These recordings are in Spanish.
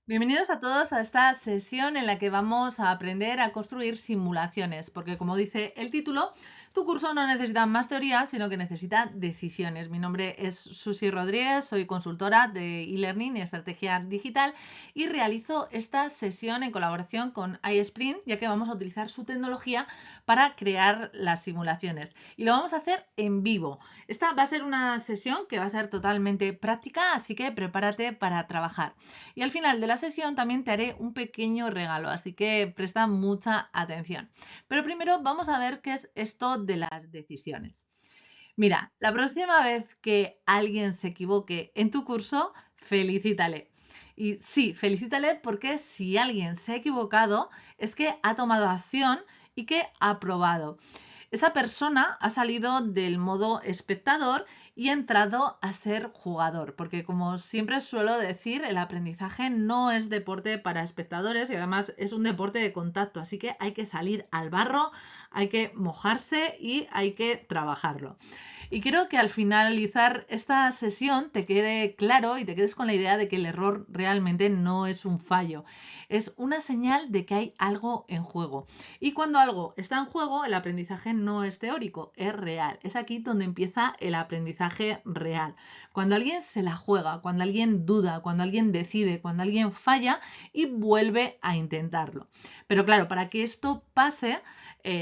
Bienvenidos a todos a esta sesión en la que vamos a aprender a construir simulaciones, porque como dice el título, tu curso no necesita más teoría, sino que necesita decisiones. Mi nombre es Susi Rodríguez, soy consultora de e-learning y estrategia digital y realizo esta sesión en colaboración con iSprint, ya que vamos a utilizar su tecnología para crear las simulaciones. Y lo vamos a hacer en vivo. Esta va a ser una sesión que va a ser totalmente práctica, así que prepárate para trabajar. Y al final de la sesión también te haré un pequeño regalo, así que presta mucha atención. Pero primero vamos a ver qué es esto de las decisiones. Mira, la próxima vez que alguien se equivoque en tu curso, felicítale. Y sí, felicítale porque si alguien se ha equivocado es que ha tomado acción y que ha probado. Esa persona ha salido del modo espectador y ha entrado a ser jugador, porque como siempre suelo decir, el aprendizaje no es deporte para espectadores y además es un deporte de contacto, así que hay que salir al barro, hay que mojarse y hay que trabajarlo. Y quiero que al finalizar esta sesión te quede claro y te quedes con la idea de que el error realmente no es un fallo, es una señal de que hay algo en juego. Y cuando algo está en juego, el aprendizaje no es teórico, es real. Es aquí donde empieza el aprendizaje real. Cuando alguien se la juega, cuando alguien duda, cuando alguien decide, cuando alguien falla y vuelve a intentarlo. Pero claro, para que esto pase,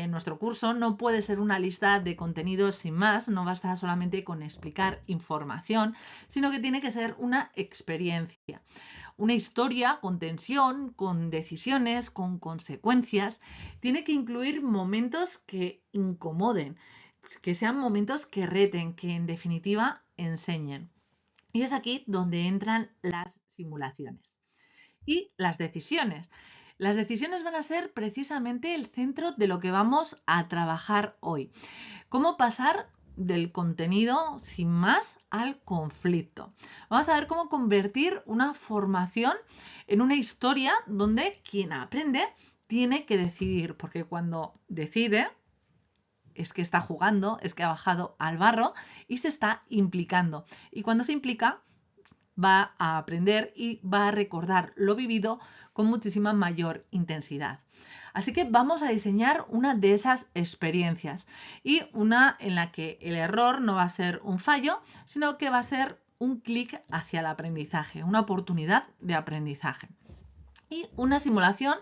nuestro curso no puede ser una lista de contenidos sin más, no basta solamente con explicar información, sino que tiene que ser una experiencia. Una historia con tensión, con decisiones, con consecuencias. Tiene que incluir momentos que incomoden, que sean momentos que reten, que en definitiva enseñen. Y es aquí donde entran las simulaciones. Y las decisiones. Las decisiones van a ser precisamente el centro de lo que vamos a trabajar hoy. ¿Cómo pasar del contenido sin más al conflicto? Vamos a ver cómo convertir una formación en una historia donde quien aprende tiene que decidir, porque cuando decide es que está jugando, es que ha bajado al barro y se está implicando. Y cuando se implica va a aprender y va a recordar lo vivido con muchísima mayor intensidad. Así que vamos a diseñar una de esas experiencias y una en la que el error no va a ser un fallo, sino que va a ser un clic hacia el aprendizaje, una oportunidad de aprendizaje. Y una simulación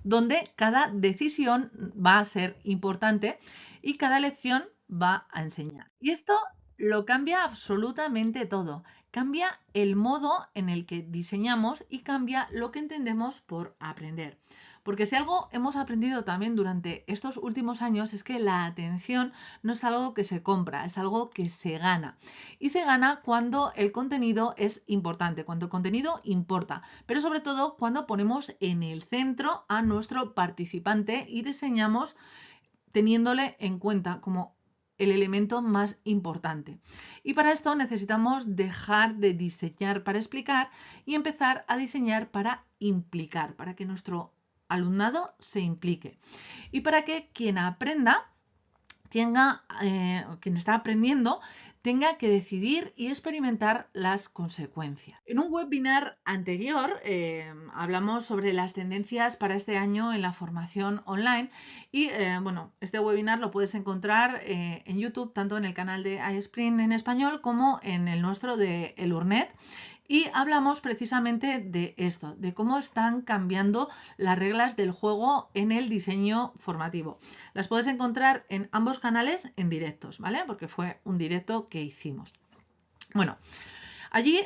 donde cada decisión va a ser importante y cada lección va a enseñar. Y esto lo cambia absolutamente todo. Cambia el modo en el que diseñamos y cambia lo que entendemos por aprender. Porque si algo hemos aprendido también durante estos últimos años es que la atención no es algo que se compra, es algo que se gana. Y se gana cuando el contenido es importante, cuando el contenido importa, pero sobre todo cuando ponemos en el centro a nuestro participante y diseñamos teniéndole en cuenta como el elemento más importante. Y para esto necesitamos dejar de diseñar para explicar y empezar a diseñar para implicar, para que nuestro alumnado se implique y para que quien aprenda quien está aprendiendo tenga que decidir y experimentar las consecuencias. En un webinar anterior hablamos sobre las tendencias para este año en la formación online y bueno, este webinar lo puedes encontrar en YouTube, tanto en el canal de iSprint en español como en el nuestro de Elurnet. Y hablamos precisamente de esto, de cómo están cambiando las reglas del juego en el diseño formativo. Las puedes encontrar en ambos canales en directos, ¿vale? Porque fue un directo que hicimos. Bueno, allí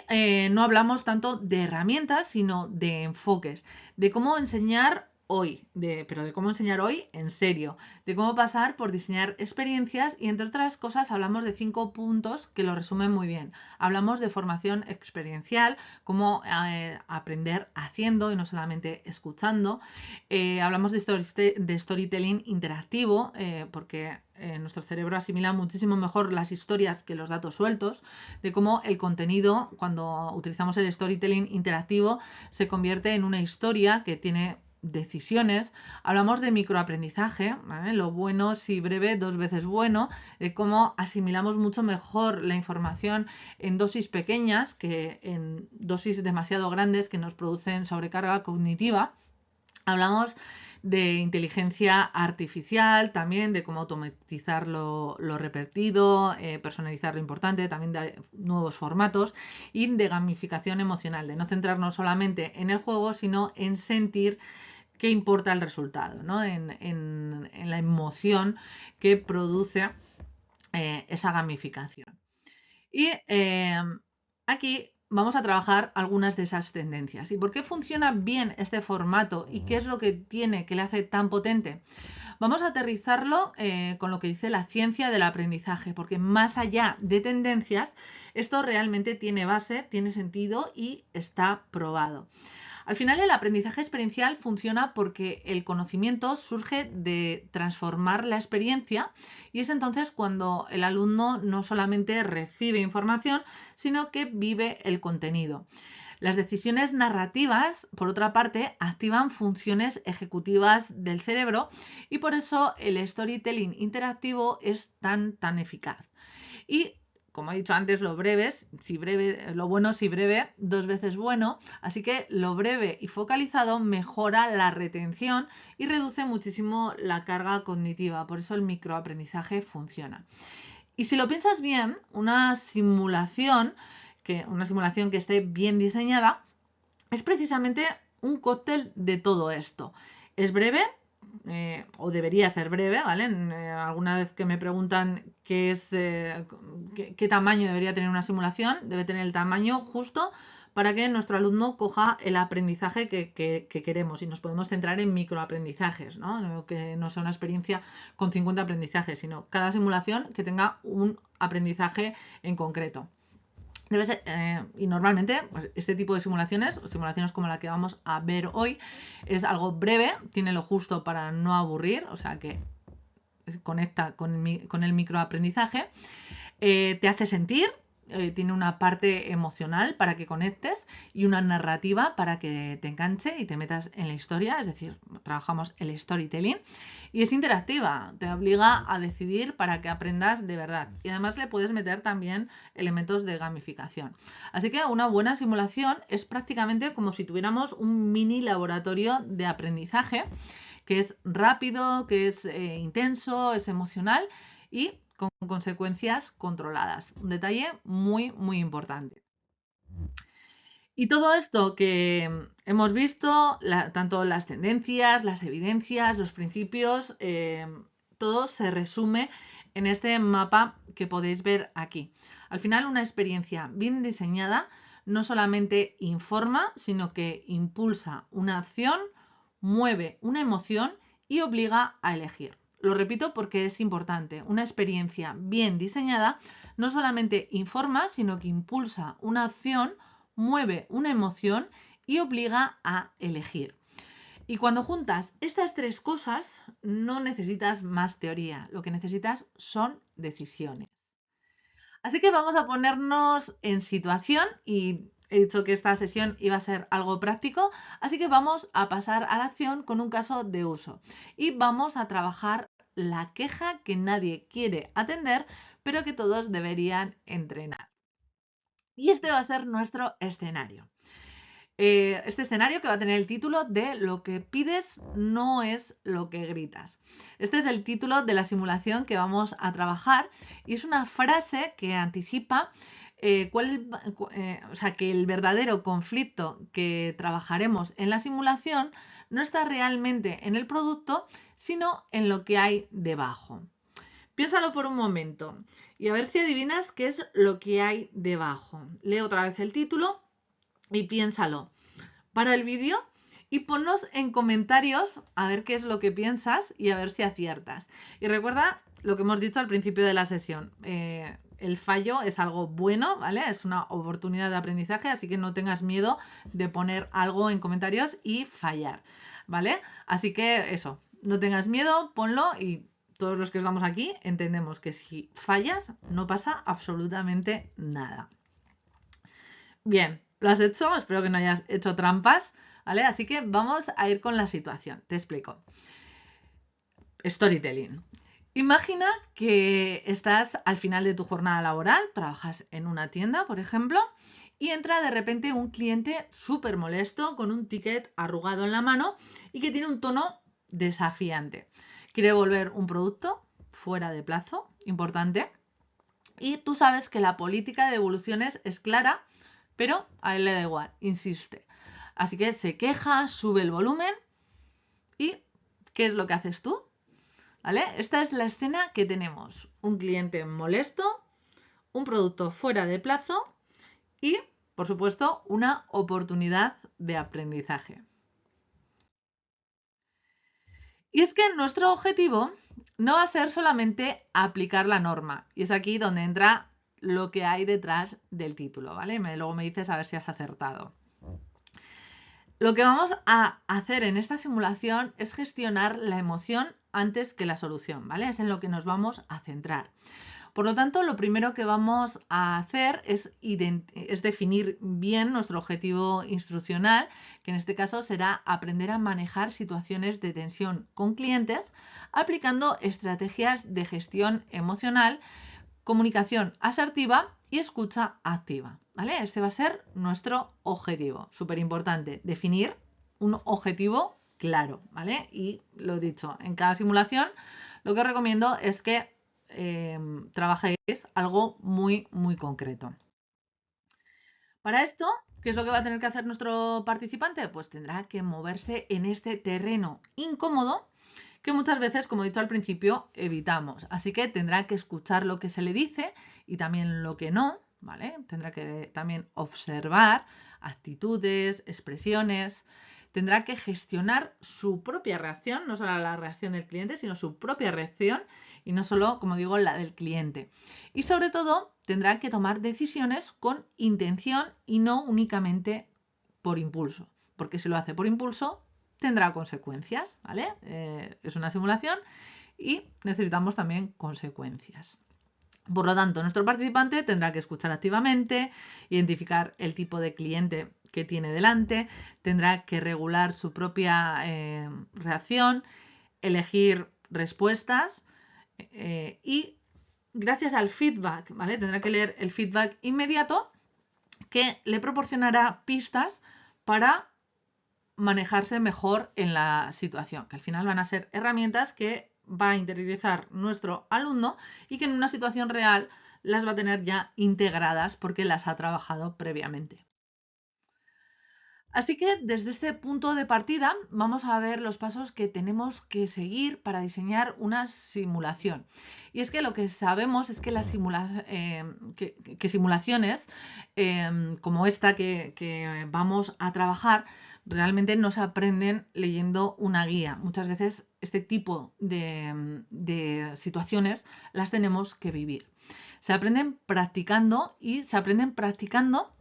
no hablamos tanto de herramientas, sino de enfoques, de cómo enseñar hoy, pero de cómo enseñar hoy en serio, de cómo pasar por diseñar experiencias y entre otras cosas hablamos de 5 puntos que lo resumen muy bien. Hablamos de formación experiencial, cómo aprender haciendo y no solamente escuchando. Hablamos de storytelling interactivo, porque nuestro cerebro asimila muchísimo mejor las historias que los datos sueltos, de cómo el contenido, cuando utilizamos el storytelling interactivo, se convierte en una historia que tiene decisiones, hablamos de microaprendizaje, ¿vale? Lo bueno, si breve, dos veces bueno, de cómo asimilamos mucho mejor la información en dosis pequeñas que en dosis demasiado grandes que nos producen sobrecarga cognitiva. Hablamos de inteligencia artificial, también de cómo automatizar lo repetido, personalizar lo importante, también de nuevos formatos y de gamificación emocional, de no centrarnos solamente en el juego, sino en sentir qué importa el resultado, ¿no? en la emoción que produce esa gamificación. Y aquí vamos a trabajar algunas de esas tendencias. ¿Y por qué funciona bien este formato? ¿Y qué es lo que tiene, que le hace tan potente? Vamos a aterrizarlo con lo que dice la ciencia del aprendizaje, porque más allá de tendencias, esto realmente tiene base, tiene sentido y está probado. Al final, el aprendizaje experiencial funciona porque el conocimiento surge de transformar la experiencia y es entonces cuando el alumno no solamente recibe información, sino que vive el contenido. Las decisiones narrativas, por otra parte, activan funciones ejecutivas del cerebro y por eso el storytelling interactivo es tan eficaz. Y como he dicho antes, lo bueno si breve, dos veces bueno, así que lo breve y focalizado mejora la retención y reduce muchísimo la carga cognitiva, por eso el microaprendizaje funciona. Y si lo piensas bien, una simulación que esté bien diseñada es precisamente un cóctel de todo esto. Es breve, o debería ser breve, ¿vale? Alguna vez que me preguntan qué tamaño debería tener una simulación, debe tener el tamaño justo para que nuestro alumno coja el aprendizaje que queremos y nos podemos centrar en microaprendizajes, ¿no? Que no sea una experiencia con 50 aprendizajes, sino cada simulación que tenga un aprendizaje en concreto. Debe ser, y normalmente pues, este tipo de simulaciones como la que vamos a ver hoy, es algo breve, tiene lo justo para no aburrir, o sea que conecta con el microaprendizaje, te hace sentir, tiene una parte emocional para que conectes y una narrativa para que te enganche y te metas en la historia, es decir, trabajamos el storytelling y es interactiva, te obliga a decidir para que aprendas de verdad y además le puedes meter también elementos de gamificación. Así que una buena simulación es prácticamente como si tuviéramos un mini laboratorio de aprendizaje que es rápido, que es intenso, es emocional y con consecuencias controladas. Un detalle muy importante. Y todo esto que hemos visto, tanto las tendencias, las evidencias, los principios, todo se resume en este mapa que podéis ver aquí. Al final, una experiencia bien diseñada no solamente informa, sino que impulsa una acción, mueve una emoción y obliga a elegir. Lo repito porque es importante. Una experiencia bien diseñada no solamente informa, sino que impulsa una acción, mueve una emoción y obliga a elegir. Y cuando juntas estas tres cosas, no necesitas más teoría. Lo que necesitas son decisiones. Así que vamos a ponernos en situación y he dicho que esta sesión iba a ser algo práctico, así que vamos a pasar a la acción con un caso de uso y vamos a trabajar la queja que nadie quiere atender, pero que todos deberían entrenar. Y este va a ser nuestro escenario. Este escenario que va a tener el título de Lo que pides no es lo que gritas. Este es el título de la simulación que vamos a trabajar y es una frase que anticipa que el verdadero conflicto que trabajaremos en la simulación no está realmente en el producto, sino en lo que hay debajo. Piénsalo por un momento y a ver si adivinas qué es lo que hay debajo. Leo otra vez el título y piénsalo. Para el vídeo y ponnos en comentarios a ver qué es lo que piensas y a ver si aciertas. Y recuerda lo que hemos dicho al principio de la sesión. El fallo es algo bueno, ¿vale? Es una oportunidad de aprendizaje, así que no tengas miedo de poner algo en comentarios y fallar, ¿vale? Así que eso, no tengas miedo, ponlo y todos los que estamos aquí entendemos que si fallas no pasa absolutamente nada. Bien, ¿lo has hecho? Espero que no hayas hecho trampas, ¿vale? Así que vamos a ir con la situación. Te explico. Storytelling. Imagina que estás al final de tu jornada laboral, trabajas en una tienda, por ejemplo, y entra de repente un cliente súper molesto con un ticket arrugado en la mano y que tiene un tono desafiante. Quiere devolver un producto fuera de plazo, importante, y tú sabes que la política de devoluciones es clara, pero a él le da igual, insiste. Así que se queja, sube el volumen y ¿qué es lo que haces tú? ¿Vale? Esta es la escena que tenemos. Un cliente molesto, un producto fuera de plazo y, por supuesto, una oportunidad de aprendizaje. Y es que nuestro objetivo no va a ser solamente aplicar la norma. Y es aquí donde entra lo que hay detrás del título, ¿vale? Luego me dices a ver si has acertado. Lo que vamos a hacer en esta simulación es gestionar la emoción antes que la solución, ¿vale? Es en lo que nos vamos a centrar. Por lo tanto, lo primero que vamos a hacer es definir bien nuestro objetivo instruccional, que en este caso será aprender a manejar situaciones de tensión con clientes, aplicando estrategias de gestión emocional, comunicación asertiva y escucha activa, ¿vale? Este va a ser nuestro objetivo. Súper importante, definir un objetivo claro, ¿vale? Y lo dicho, en cada simulación lo que os recomiendo es que trabajéis algo muy, muy concreto. Para esto, ¿qué es lo que va a tener que hacer nuestro participante? Pues tendrá que moverse en este terreno incómodo que muchas veces, como he dicho al principio, evitamos. Así que tendrá que escuchar lo que se le dice y también lo que no, ¿vale? Tendrá que también observar actitudes, expresiones. Tendrá que gestionar su propia reacción, no solo la reacción del cliente, sino su propia reacción y no solo, como digo, la del cliente. Y sobre todo, tendrá que tomar decisiones con intención y no únicamente por impulso, porque si lo hace por impulso, tendrá consecuencias, ¿vale? Es una simulación y necesitamos también consecuencias. Por lo tanto, nuestro participante tendrá que escuchar activamente, identificar el tipo de cliente que tiene delante, tendrá que regular su propia reacción, elegir respuestas y gracias al feedback, ¿vale? Tendrá que leer el feedback inmediato que le proporcionará pistas para manejarse mejor en la situación, que al final van a ser herramientas que va a interiorizar nuestro alumno y que en una situación real las va a tener ya integradas porque las ha trabajado previamente. Así que desde este punto de partida vamos a ver los pasos que tenemos que seguir para diseñar una simulación. Y es que lo que sabemos es que las simulaciones como esta que vamos a trabajar realmente no se aprenden leyendo una guía. Muchas veces este tipo de situaciones las tenemos que vivir. Se aprenden practicando y se aprenden practicando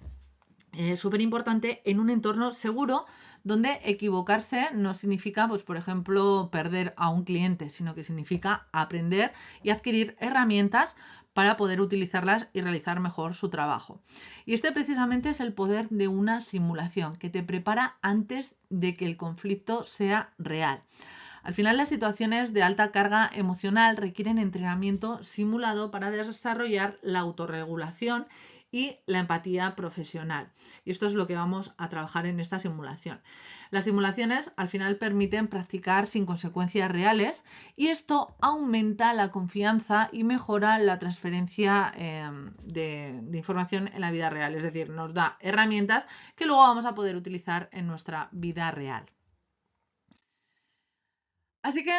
súper importante en un entorno seguro donde equivocarse no significa, pues, por ejemplo, perder a un cliente, sino que significa aprender y adquirir herramientas para poder utilizarlas y realizar mejor su trabajo. Y este precisamente es el poder de una simulación que te prepara antes de que el conflicto sea real. Al final, las situaciones de alta carga emocional requieren entrenamiento simulado para desarrollar la autorregulación y la empatía profesional. Y esto es lo que vamos a trabajar en esta simulación. Las simulaciones al final permiten practicar sin consecuencias reales y esto aumenta la confianza y mejora la transferencia de información en la vida real. Es decir, nos da herramientas que luego vamos a poder utilizar en nuestra vida real. Así que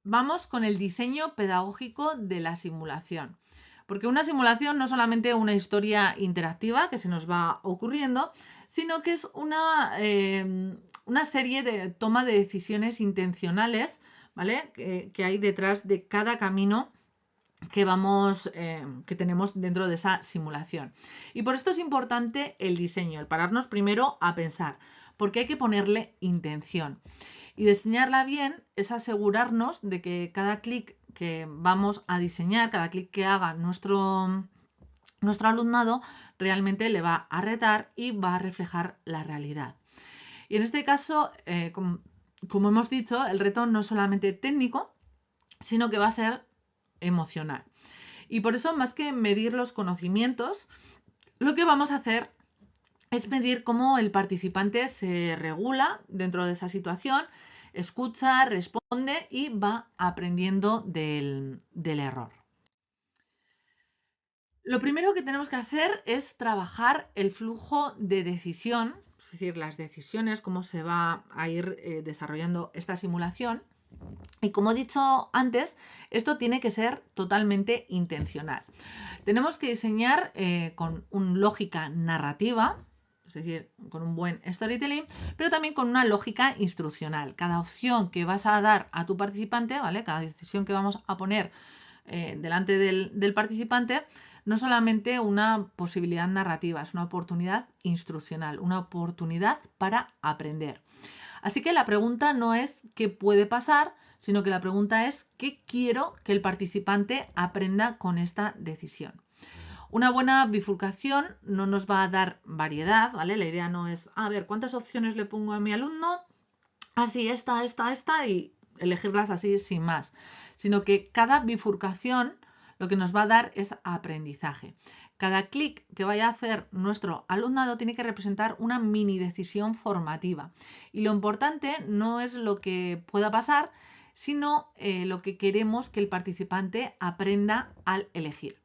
vamos con el diseño pedagógico de la simulación. Porque una simulación no es solamente una historia interactiva que se nos va ocurriendo, sino que es una serie de toma de decisiones intencionales, ¿vale? Que hay detrás de cada camino que tenemos dentro de esa simulación. Y por esto es importante el diseño, el pararnos primero a pensar, porque hay que ponerle intención. Y diseñarla bien es asegurarnos de que cada clic que vamos a diseñar, cada clic que haga nuestro alumnado, realmente le va a retar y va a reflejar la realidad. Y en este caso, como hemos dicho, el reto no es solamente técnico, sino que va a ser emocional. Y por eso, más que medir los conocimientos, lo que vamos a hacer es medir cómo el participante se regula dentro de esa situación, escucha, responde y va aprendiendo del error. Lo primero que tenemos que hacer es trabajar el flujo de decisión, es decir, las decisiones, cómo se va a ir desarrollando esta simulación. Y como he dicho antes, esto tiene que ser totalmente intencional. Tenemos que diseñar con una lógica narrativa, es decir, con un buen storytelling, pero también con una lógica instruccional. Cada opción que vas a dar a tu participante, ¿vale? Cada decisión que vamos a poner delante del participante, no solamente una posibilidad narrativa, es una oportunidad instruccional, una oportunidad para aprender. Así que la pregunta no es qué puede pasar, sino que la pregunta es qué quiero que el participante aprenda con esta decisión. Una buena bifurcación no nos va a dar variedad, ¿vale? La idea no es, a ver, ¿cuántas opciones le pongo a mi alumno? Así, esta, y elegirlas así sin más. Sino que cada bifurcación lo que nos va a dar es aprendizaje. Cada clic que vaya a hacer nuestro alumnado tiene que representar una mini decisión formativa. Y lo importante no es lo que pueda pasar, sino lo que queremos que el participante aprenda al elegir.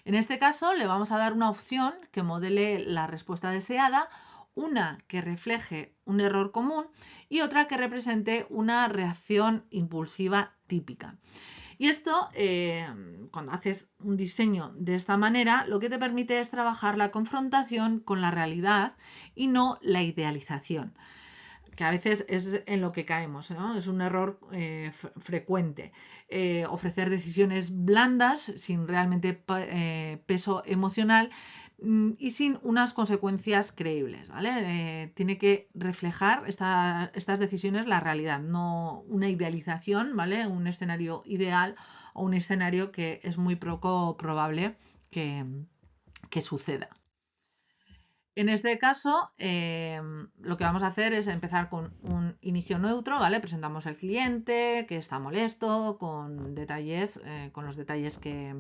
En este caso, le vamos a dar una opción que modele la respuesta deseada, una que refleje un error común y otra que represente una reacción impulsiva típica. Y esto, cuando haces un diseño de esta manera, lo que te permite es trabajar la confrontación con la realidad y no la idealización, que a veces es en lo que caemos, ¿no? Es un error frecuente. Ofrecer decisiones blandas, sin realmente peso emocional y sin unas consecuencias creíbles, ¿vale? Tiene que reflejar estas decisiones la realidad, no una idealización, ¿vale? Un escenario ideal o un escenario que es muy poco probable que suceda. En este caso, lo que vamos a hacer es empezar con un inicio neutro, ¿vale? Presentamos al cliente que está molesto, con detalles, con los detalles que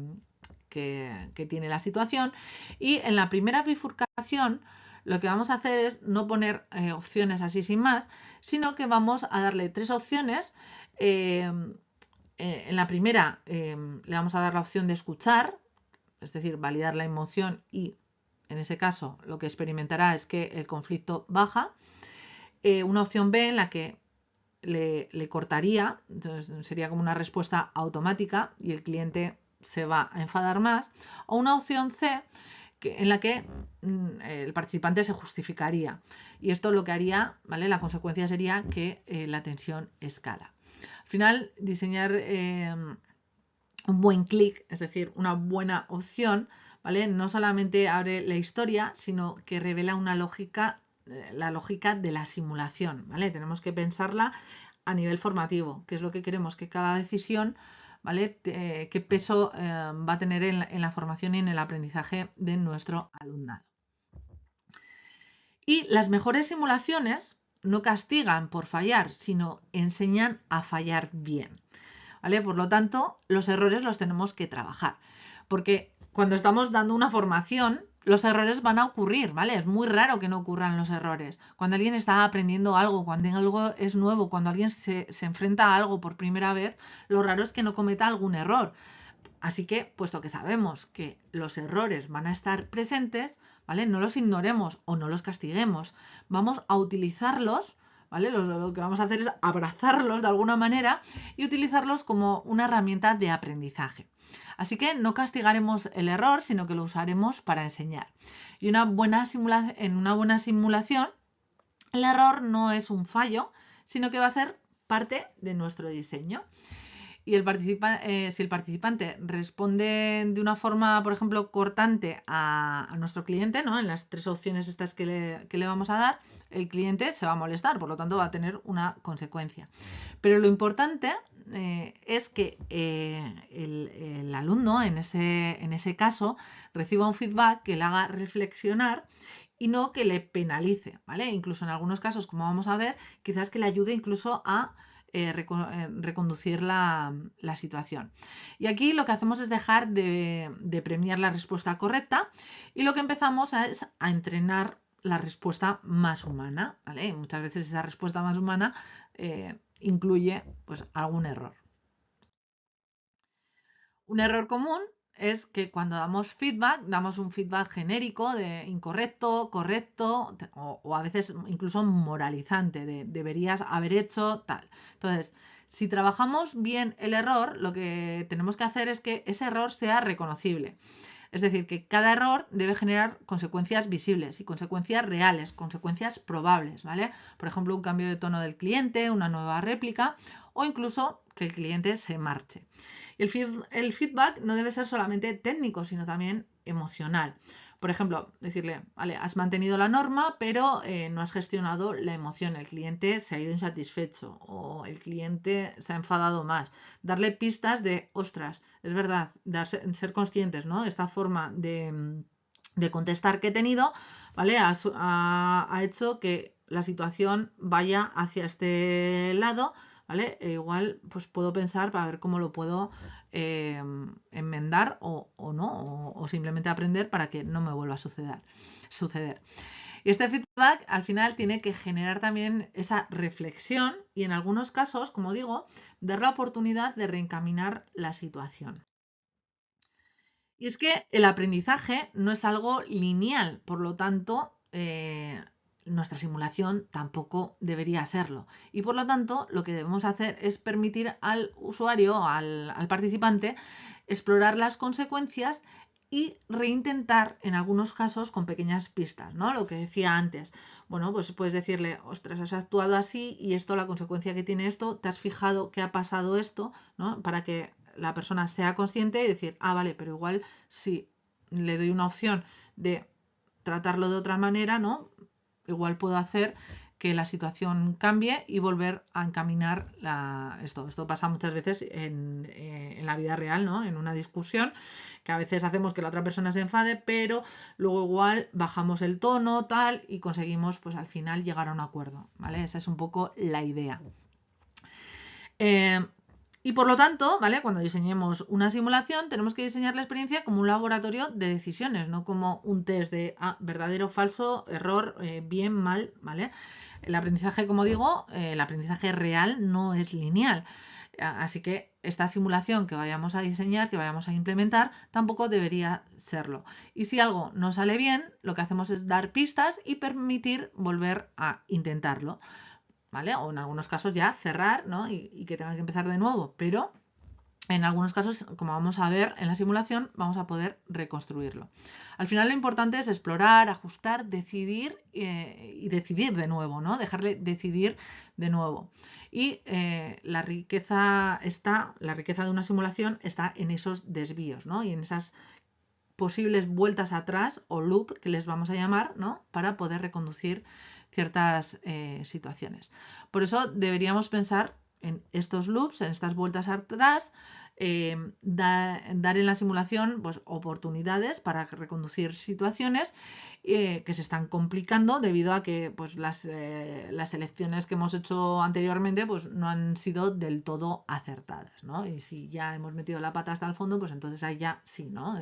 tiene la situación. Y en la primera bifurcación, lo que vamos a hacer es no poner opciones así sin más, sino que vamos a darle 3 opciones. En la primera le vamos a dar la opción de escuchar, es decir, validar la emoción y en ese caso lo que experimentará es que el conflicto baja. Una opción B en la que le cortaría, entonces sería como una respuesta automática y el cliente se va a enfadar más. O una opción C en la que el participante se justificaría. Y esto lo que haría, ¿vale? La consecuencia sería que la tensión escala. Al final, diseñar un buen clic, es decir, una buena opción, ¿vale? No solamente abre la historia, sino que revela una lógica, la lógica de la simulación, ¿vale? Tenemos que pensarla a nivel formativo, que es lo que queremos, que cada decisión, ¿vale? Qué peso va a tener en la formación y en el aprendizaje de nuestro alumnado. Y las mejores simulaciones no castigan por fallar, sino enseñan a fallar bien. ¿Vale? Por lo tanto, los errores los tenemos que trabajar, porque cuando estamos dando una formación, los errores van a ocurrir, ¿vale? Es muy raro que no ocurran los errores. Cuando alguien está aprendiendo algo, cuando algo es nuevo, cuando alguien se enfrenta a algo por primera vez, lo raro es que no cometa algún error. Así que, puesto que sabemos que los errores van a estar presentes, ¿vale? No los ignoremos o no los castiguemos. Vamos a utilizarlos, ¿vale? Lo que vamos a hacer es abrazarlos de alguna manera y utilizarlos como una herramienta de aprendizaje. Así que no castigaremos el error, sino que lo usaremos para enseñar. Y en una buena simulación, el error no es un fallo, sino que va a ser parte de nuestro diseño. Y si el participante responde de una forma, por ejemplo, cortante a nuestro cliente, ¿no? En las 3 opciones estas que le vamos a dar, el cliente se va a molestar, por lo tanto va a tener una consecuencia. Pero lo importante es que el alumno, en ese caso, reciba un feedback que le haga reflexionar y no que le penalice, ¿vale? Incluso en algunos casos, como vamos a ver, quizás que le ayude incluso a reconducir la situación. Y aquí lo que hacemos es dejar de premiar la respuesta correcta y lo que empezamos es a entrenar la respuesta más humana, ¿vale? Y muchas veces esa respuesta más humana incluye pues algún error. Un error común es que cuando damos un feedback genérico de incorrecto, correcto o a veces incluso moralizante de deberías haber hecho tal. Entonces, si trabajamos bien el error, lo que tenemos que hacer es que ese error sea reconocible. Es decir, que cada error debe generar consecuencias visibles y consecuencias reales, consecuencias probables, ¿vale? Por ejemplo, un cambio de tono del cliente, una nueva réplica o incluso que el cliente se marche. El feedback no debe ser solamente técnico, sino también emocional. Por ejemplo, decirle, vale, has mantenido la norma, pero no has gestionado la emoción. El cliente se ha ido insatisfecho o el cliente se ha enfadado más. Darle pistas de, ostras, es verdad, ser conscientes, ¿no? Esta forma de contestar que he tenido, ¿vale? Ha hecho que la situación vaya hacia este lado, ¿vale? E igual, pues puedo pensar para ver cómo lo puedo enmendar o no, o simplemente aprender para que no me vuelva a suceder. Y este feedback al final tiene que generar también esa reflexión y en algunos casos, como digo, dar la oportunidad de reencaminar la situación. Y es que el aprendizaje no es algo lineal, por lo tanto, nuestra simulación tampoco debería serlo. Y por lo tanto, lo que debemos hacer es permitir al usuario, al participante, explorar las consecuencias y reintentar en algunos casos con pequeñas pistas, ¿no? Lo que decía antes. Bueno, pues puedes decirle, ostras, has actuado así y esto, la consecuencia que tiene esto, te has fijado que ha pasado esto, ¿no? Para que la persona sea consciente y decir, ah, vale, pero igual si le doy una opción de tratarlo de otra manera, ¿no? Igual puedo hacer que la situación cambie y volver a encaminar esto. Esto pasa muchas veces en la vida real, ¿no? En una discusión, que a veces hacemos que la otra persona se enfade, pero luego igual bajamos el tono, tal, y conseguimos, pues al final llegar a un acuerdo, ¿vale? Esa es un poco la idea. Y por lo tanto, ¿vale? Cuando diseñemos una simulación, tenemos que diseñar la experiencia como un laboratorio de decisiones, no como un test de verdadero, falso, error, bien, mal, ¿vale? El aprendizaje, como digo, el aprendizaje real no es lineal. Así que esta simulación que vayamos a diseñar, que vayamos a implementar, tampoco debería serlo. Y si algo no sale bien, lo que hacemos es dar pistas y permitir volver a intentarlo. ¿Vale? O en algunos casos ya cerrar, ¿no? Y que tengan que empezar de nuevo, pero en algunos casos, como vamos a ver en la simulación, vamos a poder reconstruirlo. Al final lo importante es explorar, ajustar, decidir y decidir de nuevo, ¿no? Dejarle decidir de nuevo. Y la riqueza de una simulación está en esos desvíos, ¿no? Y en esas posibles vueltas atrás o loop que les vamos a llamar, ¿no? Para poder reconducir ciertas situaciones. Por eso deberíamos pensar en estos loops, en estas vueltas atrás, dar en la simulación pues, oportunidades para reconducir situaciones que se están complicando debido a que pues, las elecciones que hemos hecho anteriormente pues, no han sido del todo acertadas, ¿no? Y si ya hemos metido la pata hasta el fondo, pues entonces ahí ya sí, ¿no?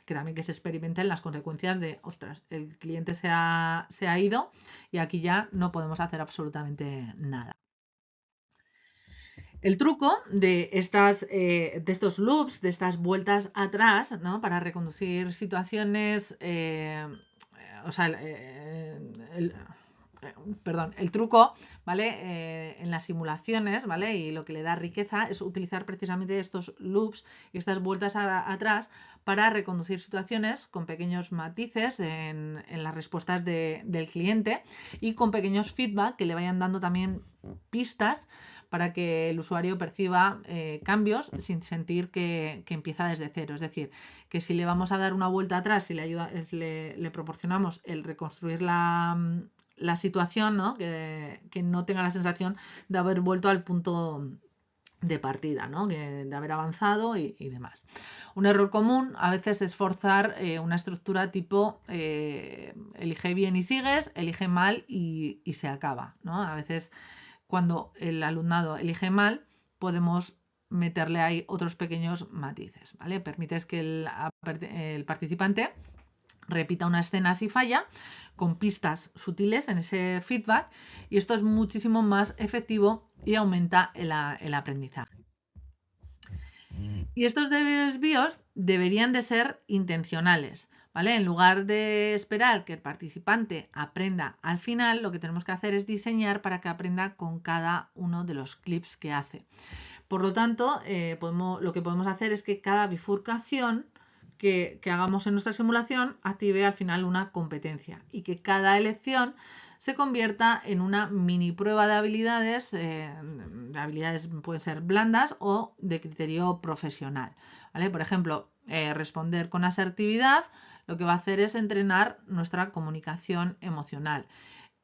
Que también que se experimenten las consecuencias de, ostras, el cliente se ha ido y aquí ya no podemos hacer absolutamente nada. El truco de estos loops, de estas vueltas atrás, ¿no? Para reconducir situaciones, o sea, perdón, el truco, ¿vale? En las simulaciones, ¿vale? Y lo que le da riqueza es utilizar precisamente estos loops y estas vueltas atrás para reconducir situaciones con pequeños matices en las respuestas del cliente y con pequeños feedback que le vayan dando también pistas para que el usuario perciba cambios sin sentir que empieza desde cero. Es decir, que si le vamos a dar una vuelta atrás, si le proporcionamos el reconstruir la situación, ¿no? Que no tenga la sensación de haber vuelto al punto de partida, ¿no? De haber avanzado y demás. Un error común a veces es forzar una estructura tipo elige bien y sigues, elige mal y se acaba, ¿no? A veces cuando el alumnado elige mal, podemos meterle ahí otros pequeños matices, ¿vale? Permites que el participante repita una escena si falla, con pistas sutiles en ese feedback, y esto es muchísimo más efectivo y aumenta el aprendizaje. Y estos desvíos deberían de ser intencionales, ¿vale? En lugar de esperar que el participante aprenda al final, lo que tenemos que hacer es diseñar para que aprenda con cada uno de los clips que hace. Por lo tanto, lo que podemos hacer es que cada bifurcación que hagamos en nuestra simulación active al final una competencia y que cada elección se convierta en una mini prueba de habilidades pueden ser blandas o de criterio profesional, ¿vale? Por ejemplo, responder con asertividad lo que va a hacer es entrenar nuestra comunicación emocional.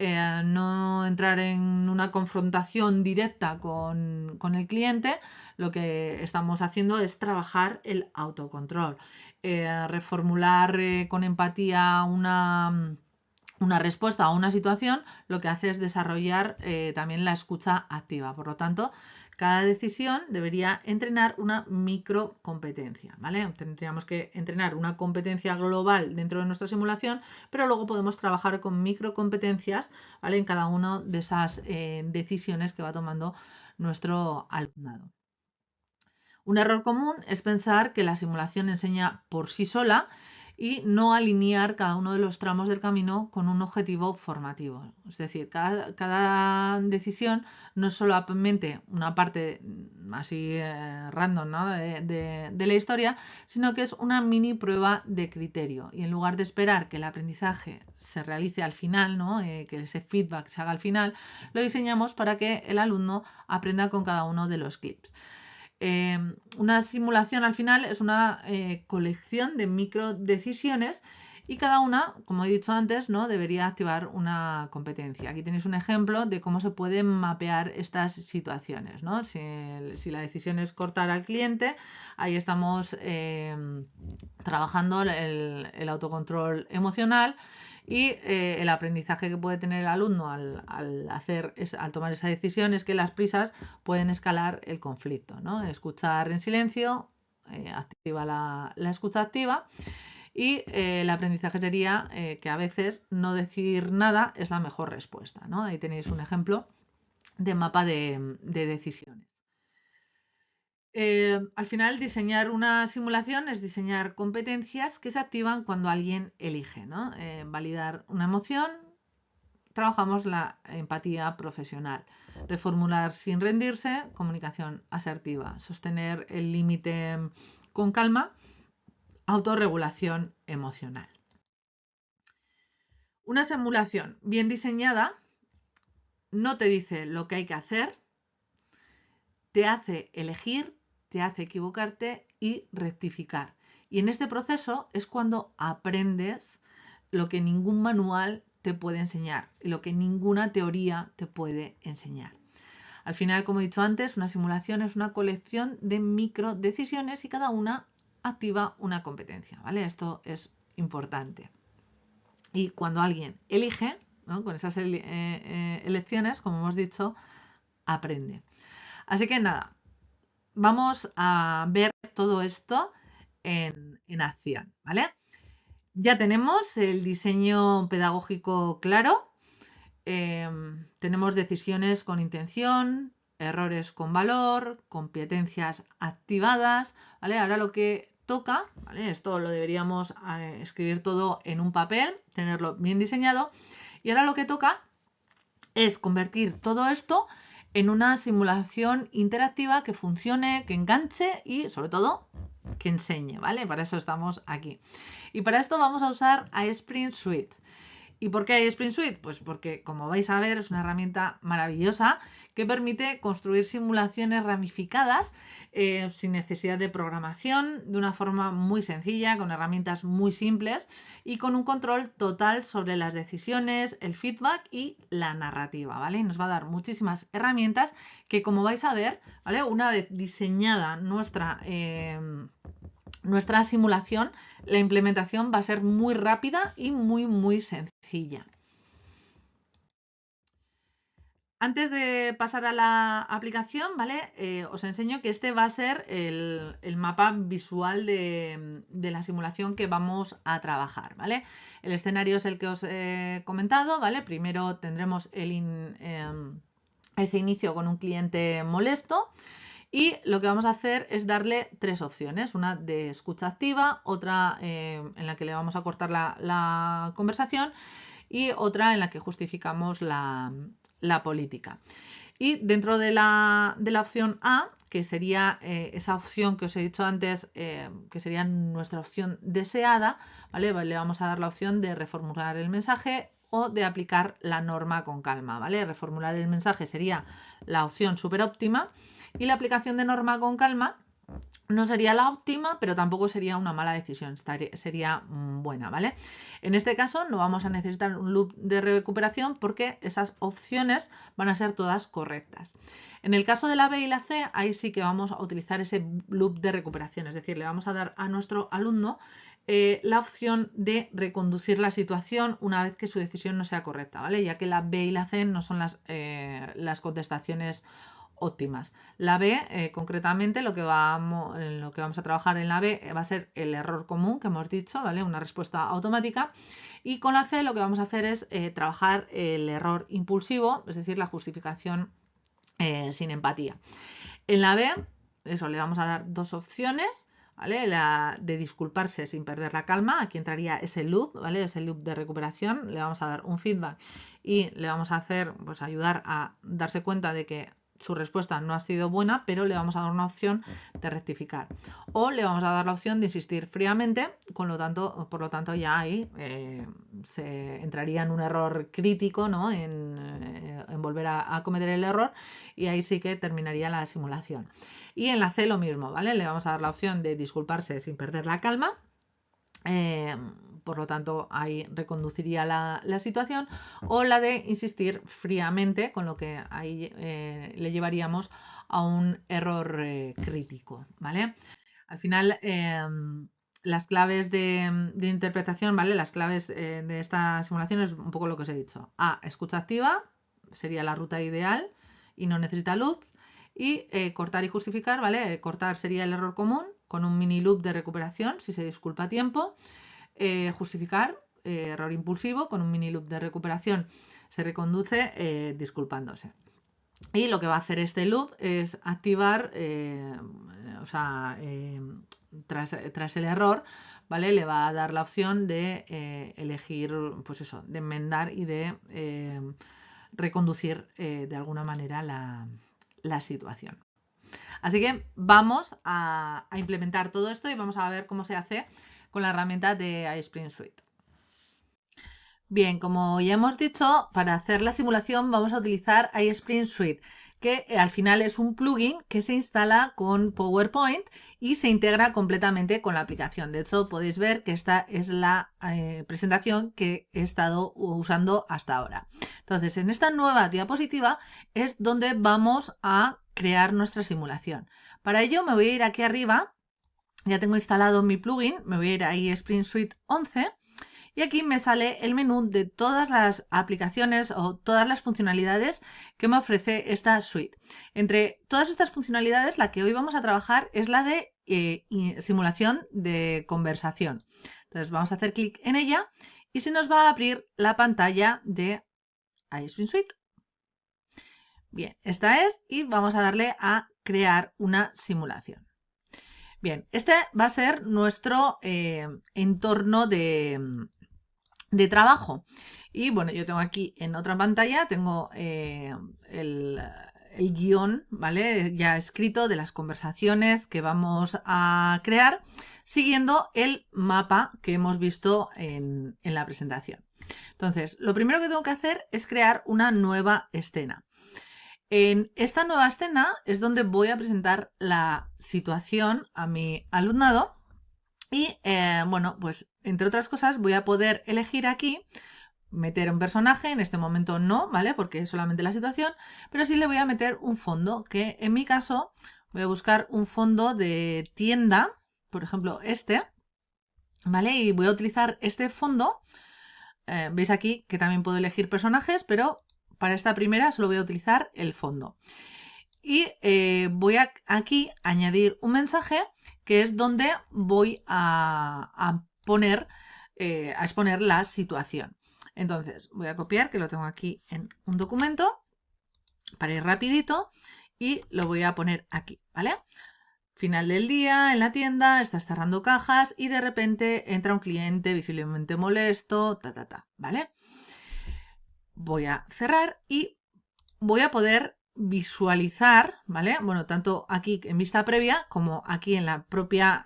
No entrar en una confrontación directa con el cliente, lo que estamos haciendo es trabajar el autocontrol. Reformular con empatía una respuesta a una situación, lo que hace es desarrollar también la escucha activa. Por lo tanto, cada decisión debería entrenar una microcompetencia, ¿vale? Tendríamos que entrenar una competencia global dentro de nuestra simulación, pero luego podemos trabajar con microcompetencias, ¿vale? En cada una de esas decisiones que va tomando nuestro alumnado. Un error común es pensar que la simulación enseña por sí sola y no alinear cada uno de los tramos del camino con un objetivo formativo. Es decir, cada decisión no es solamente una parte así random, ¿no? de la historia, sino que es una mini prueba de criterio. Y en lugar de esperar que el aprendizaje se realice al final, ¿no? Que ese feedback se haga al final, lo diseñamos para que el alumno aprenda con cada uno de los clips. Una simulación al final es una colección de micro decisiones y cada una, como he dicho antes, ¿no? debería activar una competencia. Aquí tenéis un ejemplo de cómo se pueden mapear estas situaciones, ¿no? Si la decisión es cortar al cliente, ahí estamos trabajando el autocontrol emocional y el aprendizaje que puede tener el alumno al tomar esa decisión es que las prisas pueden escalar el conflicto, ¿no? Escuchar en silencio activa la escucha activa y el aprendizaje sería que a veces no decir nada es la mejor respuesta, ¿no? Ahí tenéis un ejemplo de mapa de decisiones. Al final, diseñar una simulación es diseñar competencias que se activan cuando alguien elige, ¿no? Validar una emoción, trabajamos la empatía profesional. Reformular sin rendirse, comunicación asertiva. Sostener el límite con calma, autorregulación emocional. Una simulación bien diseñada no te dice lo que hay que hacer, te hace elegir, te hace equivocarte y rectificar. Y en este proceso es cuando aprendes lo que ningún manual te puede enseñar y lo que ninguna teoría te puede enseñar. Al final, como he dicho antes, una simulación es una colección de micro decisiones y cada una activa una competencia, ¿vale? Esto es importante. Y cuando alguien elige, ¿no? Con esas elecciones, como hemos dicho, aprende. Así que nada, vamos a ver todo esto en acción, ¿vale? Ya tenemos el diseño pedagógico claro, tenemos decisiones con intención, errores con valor, competencias activadas, ¿vale? Ahora lo que toca, ¿vale? Esto lo deberíamos escribir todo en un papel, tenerlo bien diseñado, y ahora lo que toca es convertir todo esto en una simulación interactiva que funcione, que enganche y, sobre todo, que enseñe, ¿vale? Para eso estamos aquí. Y para esto vamos a usar a Sprint Suite. ¿Y por qué iSprint Suite? Pues porque, como vais a ver, es una herramienta maravillosa que permite construir simulaciones ramificadas sin necesidad de programación, de una forma muy sencilla, con herramientas muy simples y con un control total sobre las decisiones, el feedback y la narrativa, ¿vale? Y nos va a dar muchísimas herramientas que, como vais a ver, ¿vale? Una vez diseñada nuestra simulación, la implementación va a ser muy rápida y muy sencilla. Antes de pasar a la aplicación, ¿vale? Os enseño que este va a ser el mapa visual de la simulación que vamos a trabajar, ¿vale? El escenario es el que os he comentado, ¿vale? Primero tendremos ese inicio con un cliente molesto. Y lo que vamos a hacer es darle tres opciones, una de escucha activa, otra en la que le vamos a cortar la conversación y otra en la que justificamos la política. Y dentro de la opción A, que sería esa opción que os he dicho antes, que sería nuestra opción deseada, ¿vale? Le vamos a dar la opción de reformular el mensaje o de aplicar la norma con calma, ¿vale? Reformular el mensaje sería la opción súper óptima y la aplicación de norma con calma no sería la óptima, pero tampoco sería una mala decisión, sería buena, ¿vale? En este caso no vamos a necesitar un loop de recuperación porque esas opciones van a ser todas correctas. En el caso de la B y la C, ahí sí que vamos a utilizar ese loop de recuperación, es decir, le vamos a dar a nuestro alumno la opción de reconducir la situación una vez que su decisión no sea correcta, ¿vale? Ya que la B y la C no son las contestaciones óptimas. La B, concretamente, lo que vamos a trabajar en la B va a ser el error común que hemos dicho, ¿vale? Una respuesta automática. Y con la C lo que vamos a hacer es trabajar el error impulsivo, es decir, la justificación sin empatía. En la B, eso, le vamos a dar dos opciones, ¿vale? La de disculparse sin perder la calma, aquí entraría ese loop, ¿vale? Ese loop de recuperación, le vamos a dar un feedback y le vamos a hacer, pues ayudar a darse cuenta de que su respuesta no ha sido buena, pero le vamos a dar una opción de rectificar. O le vamos a dar la opción de insistir fríamente, por lo tanto ya ahí se entraría en un error crítico, ¿no? En volver a cometer el error y ahí sí que terminaría la simulación. Y en la C lo mismo, ¿vale? Le vamos a dar la opción de disculparse sin perder la calma. Por lo tanto, ahí reconduciría la situación, o la de insistir fríamente, con lo que ahí le llevaríamos a un error crítico, ¿vale? Al final, las claves de interpretación, ¿vale? Las claves de esta simulación es un poco lo que os he dicho. A, escucha activa, sería la ruta ideal y no necesita loop. Y cortar y justificar, ¿vale? Cortar sería el error común con un mini loop de recuperación si se disculpa a tiempo. Justificar, error impulsivo, con un mini loop de recuperación se reconduce disculpándose. Y lo que va a hacer este loop es activar, tras el error, ¿vale? Le va a dar la opción de elegir, pues eso, de enmendar y de reconducir de alguna manera la situación. Así que vamos a implementar todo esto y vamos a ver cómo se hace con la herramienta de iSprint Suite. Bien, como ya hemos dicho, para hacer la simulación vamos a utilizar iSprint Suite, que al final es un plugin que se instala con PowerPoint y se integra completamente con la aplicación. De hecho, podéis ver que esta es la presentación que he estado usando hasta ahora. Entonces, en esta nueva diapositiva es donde vamos a crear nuestra simulación. Para ello me voy a ir aquí arriba, ya tengo instalado mi plugin, me voy a ir a iSprint Suite 11 y aquí me sale el menú de todas las aplicaciones o todas las funcionalidades que me ofrece esta suite. Entre todas estas funcionalidades, la que hoy vamos a trabajar es la de simulación de conversación. Entonces vamos a hacer clic en ella y se nos va a abrir la pantalla de iSprint Suite. Bien, esta es, y vamos a darle a crear una simulación. Bien, este va a ser nuestro entorno de trabajo. Y bueno, yo tengo aquí en otra pantalla, tengo el guión, ¿vale? Ya escrito de las conversaciones que vamos a crear, siguiendo el mapa que hemos visto en la presentación. Entonces, lo primero que tengo que hacer es crear una nueva escena. En esta nueva escena es donde voy a presentar la situación a mi alumnado y, bueno, pues entre otras cosas voy a poder elegir aquí meter un personaje, en este momento no, ¿vale? Porque es solamente la situación, pero sí le voy a meter un fondo, que en mi caso voy a buscar un fondo de tienda, por ejemplo este, ¿vale? Y voy a utilizar este fondo, veis aquí que también puedo elegir personajes, pero para esta primera solo voy a utilizar el fondo. Y voy a aquí añadir un mensaje que es donde voy a poner, a exponer la situación. Entonces voy a copiar, que lo tengo aquí en un documento para ir rapidito y lo voy a poner aquí, ¿vale? Final del día, en la tienda, estás cerrando cajas y de repente entra un cliente visiblemente molesto, ¿vale? Voy a cerrar y voy a poder visualizar, ¿vale? Bueno, tanto aquí en vista previa como aquí en la propia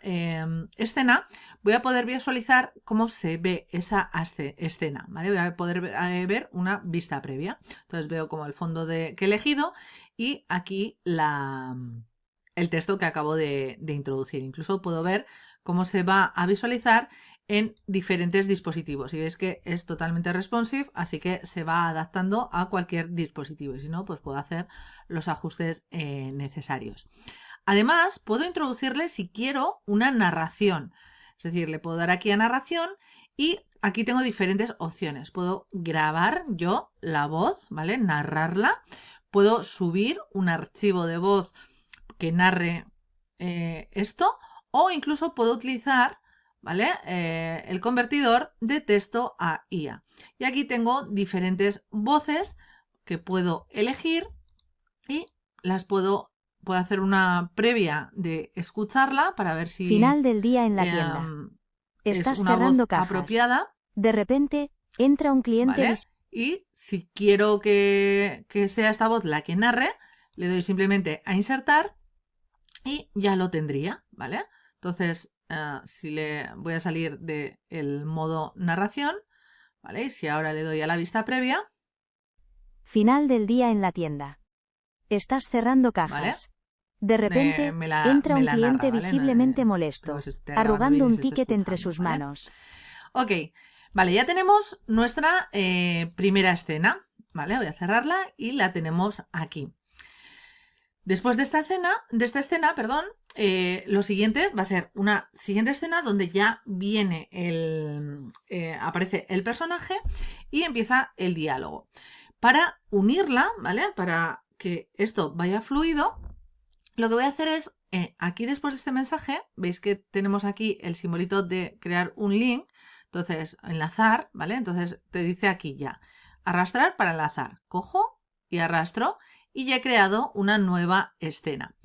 escena, voy a poder visualizar cómo se ve esa escena, ¿vale? Voy a poder ver una vista previa. Entonces veo como el fondo que he elegido y aquí el texto que acabo de introducir. Incluso puedo ver cómo se va a visualizar en diferentes dispositivos y veis que es totalmente responsive, así que se va adaptando a cualquier dispositivo y si no, pues puedo hacer los ajustes necesarios. Además, puedo introducirle, si quiero, una narración, es decir, le puedo dar aquí a narración y aquí tengo diferentes opciones. Puedo grabar yo la voz, ¿vale? Narrarla. Puedo subir un archivo de voz que narre esto o incluso puedo utilizar, ¿vale? El convertidor de texto a IA. Y aquí tengo diferentes voces que puedo elegir y las puedo hacer una previa de escucharla para ver si Final del día en la tienda. es Estás una cerrando voz cajas. apropiada. De repente, entra un cliente. ¿Vale? Y si quiero que sea esta voz la que narre, le doy simplemente a insertar y ya lo tendría, ¿vale? Entonces, si le voy a salir del modo narración, ¿vale? Y si ahora le doy a la vista previa. Final del día en la tienda. Estás cerrando cajas. ¿Vale? De repente, entra un cliente narra, ¿vale? visiblemente molesto, arrugando un ticket entre sus manos. Ok, vale, ya tenemos nuestra primera escena, ¿vale? Voy a cerrarla y la tenemos aquí. Después de esta escena, perdón, lo siguiente va a ser una siguiente escena donde ya viene aparece el personaje y empieza el diálogo. Para unirla, ¿vale? Para que esto vaya fluido, lo que voy a hacer es, aquí después de este mensaje, veis que tenemos aquí el simbolito de crear un link, entonces enlazar, ¿vale? Entonces te dice aquí ya, arrastrar para enlazar. Cojo y arrastro y ya he creado una nueva escena.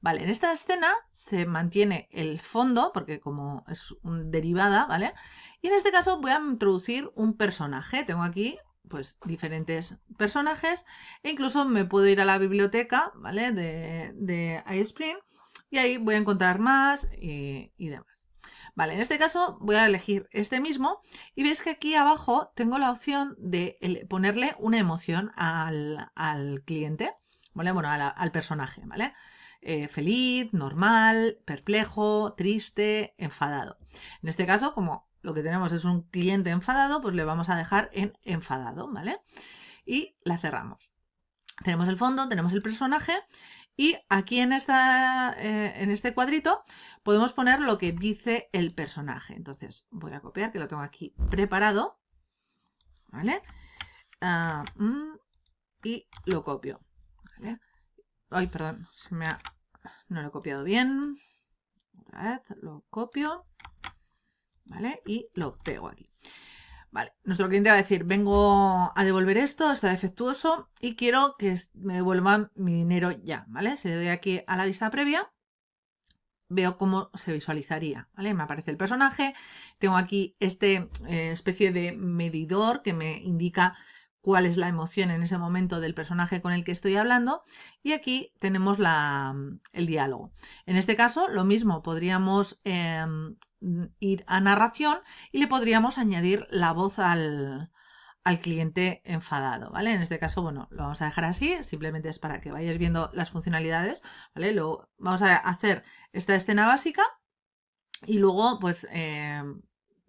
Vale, en esta escena se mantiene el fondo, porque como es derivada, ¿vale? Y en este caso voy a introducir un personaje. Tengo aquí pues diferentes personajes e incluso me puedo ir a la biblioteca, ¿vale? de iSpring y ahí voy a encontrar más y demás. Vale, en este caso voy a elegir este mismo y veis que aquí abajo tengo la opción de ponerle una emoción al cliente, ¿vale? Bueno, al personaje, ¿vale? Feliz, normal, perplejo, triste, enfadado. En este caso, como lo que tenemos es un cliente enfadado, pues le vamos a dejar en enfadado, ¿vale? Y la cerramos. Tenemos el fondo, tenemos el personaje y aquí en este cuadrito podemos poner lo que dice el personaje. Entonces voy a copiar, que lo tengo aquí preparado, ¿vale? Y lo copio, ¿vale? Ay, perdón, no lo he copiado bien. Otra vez lo copio, ¿vale? Y lo pego aquí. Vale, nuestro cliente va a decir, vengo a devolver esto, está defectuoso y quiero que me devuelvan mi dinero ya, ¿vale? Si le doy aquí a la vista previa, veo cómo se visualizaría, ¿vale? Me aparece el personaje, tengo aquí especie de medidor que me indica cuál es la emoción en ese momento del personaje con el que estoy hablando y aquí tenemos el diálogo. En este caso, lo mismo, podríamos ir a narración y le podríamos añadir la voz al al cliente enfadado, ¿vale? En este caso, bueno, lo vamos a dejar así, simplemente es para que vayáis viendo las funcionalidades, ¿vale? Luego vamos a hacer esta escena básica y luego, pues,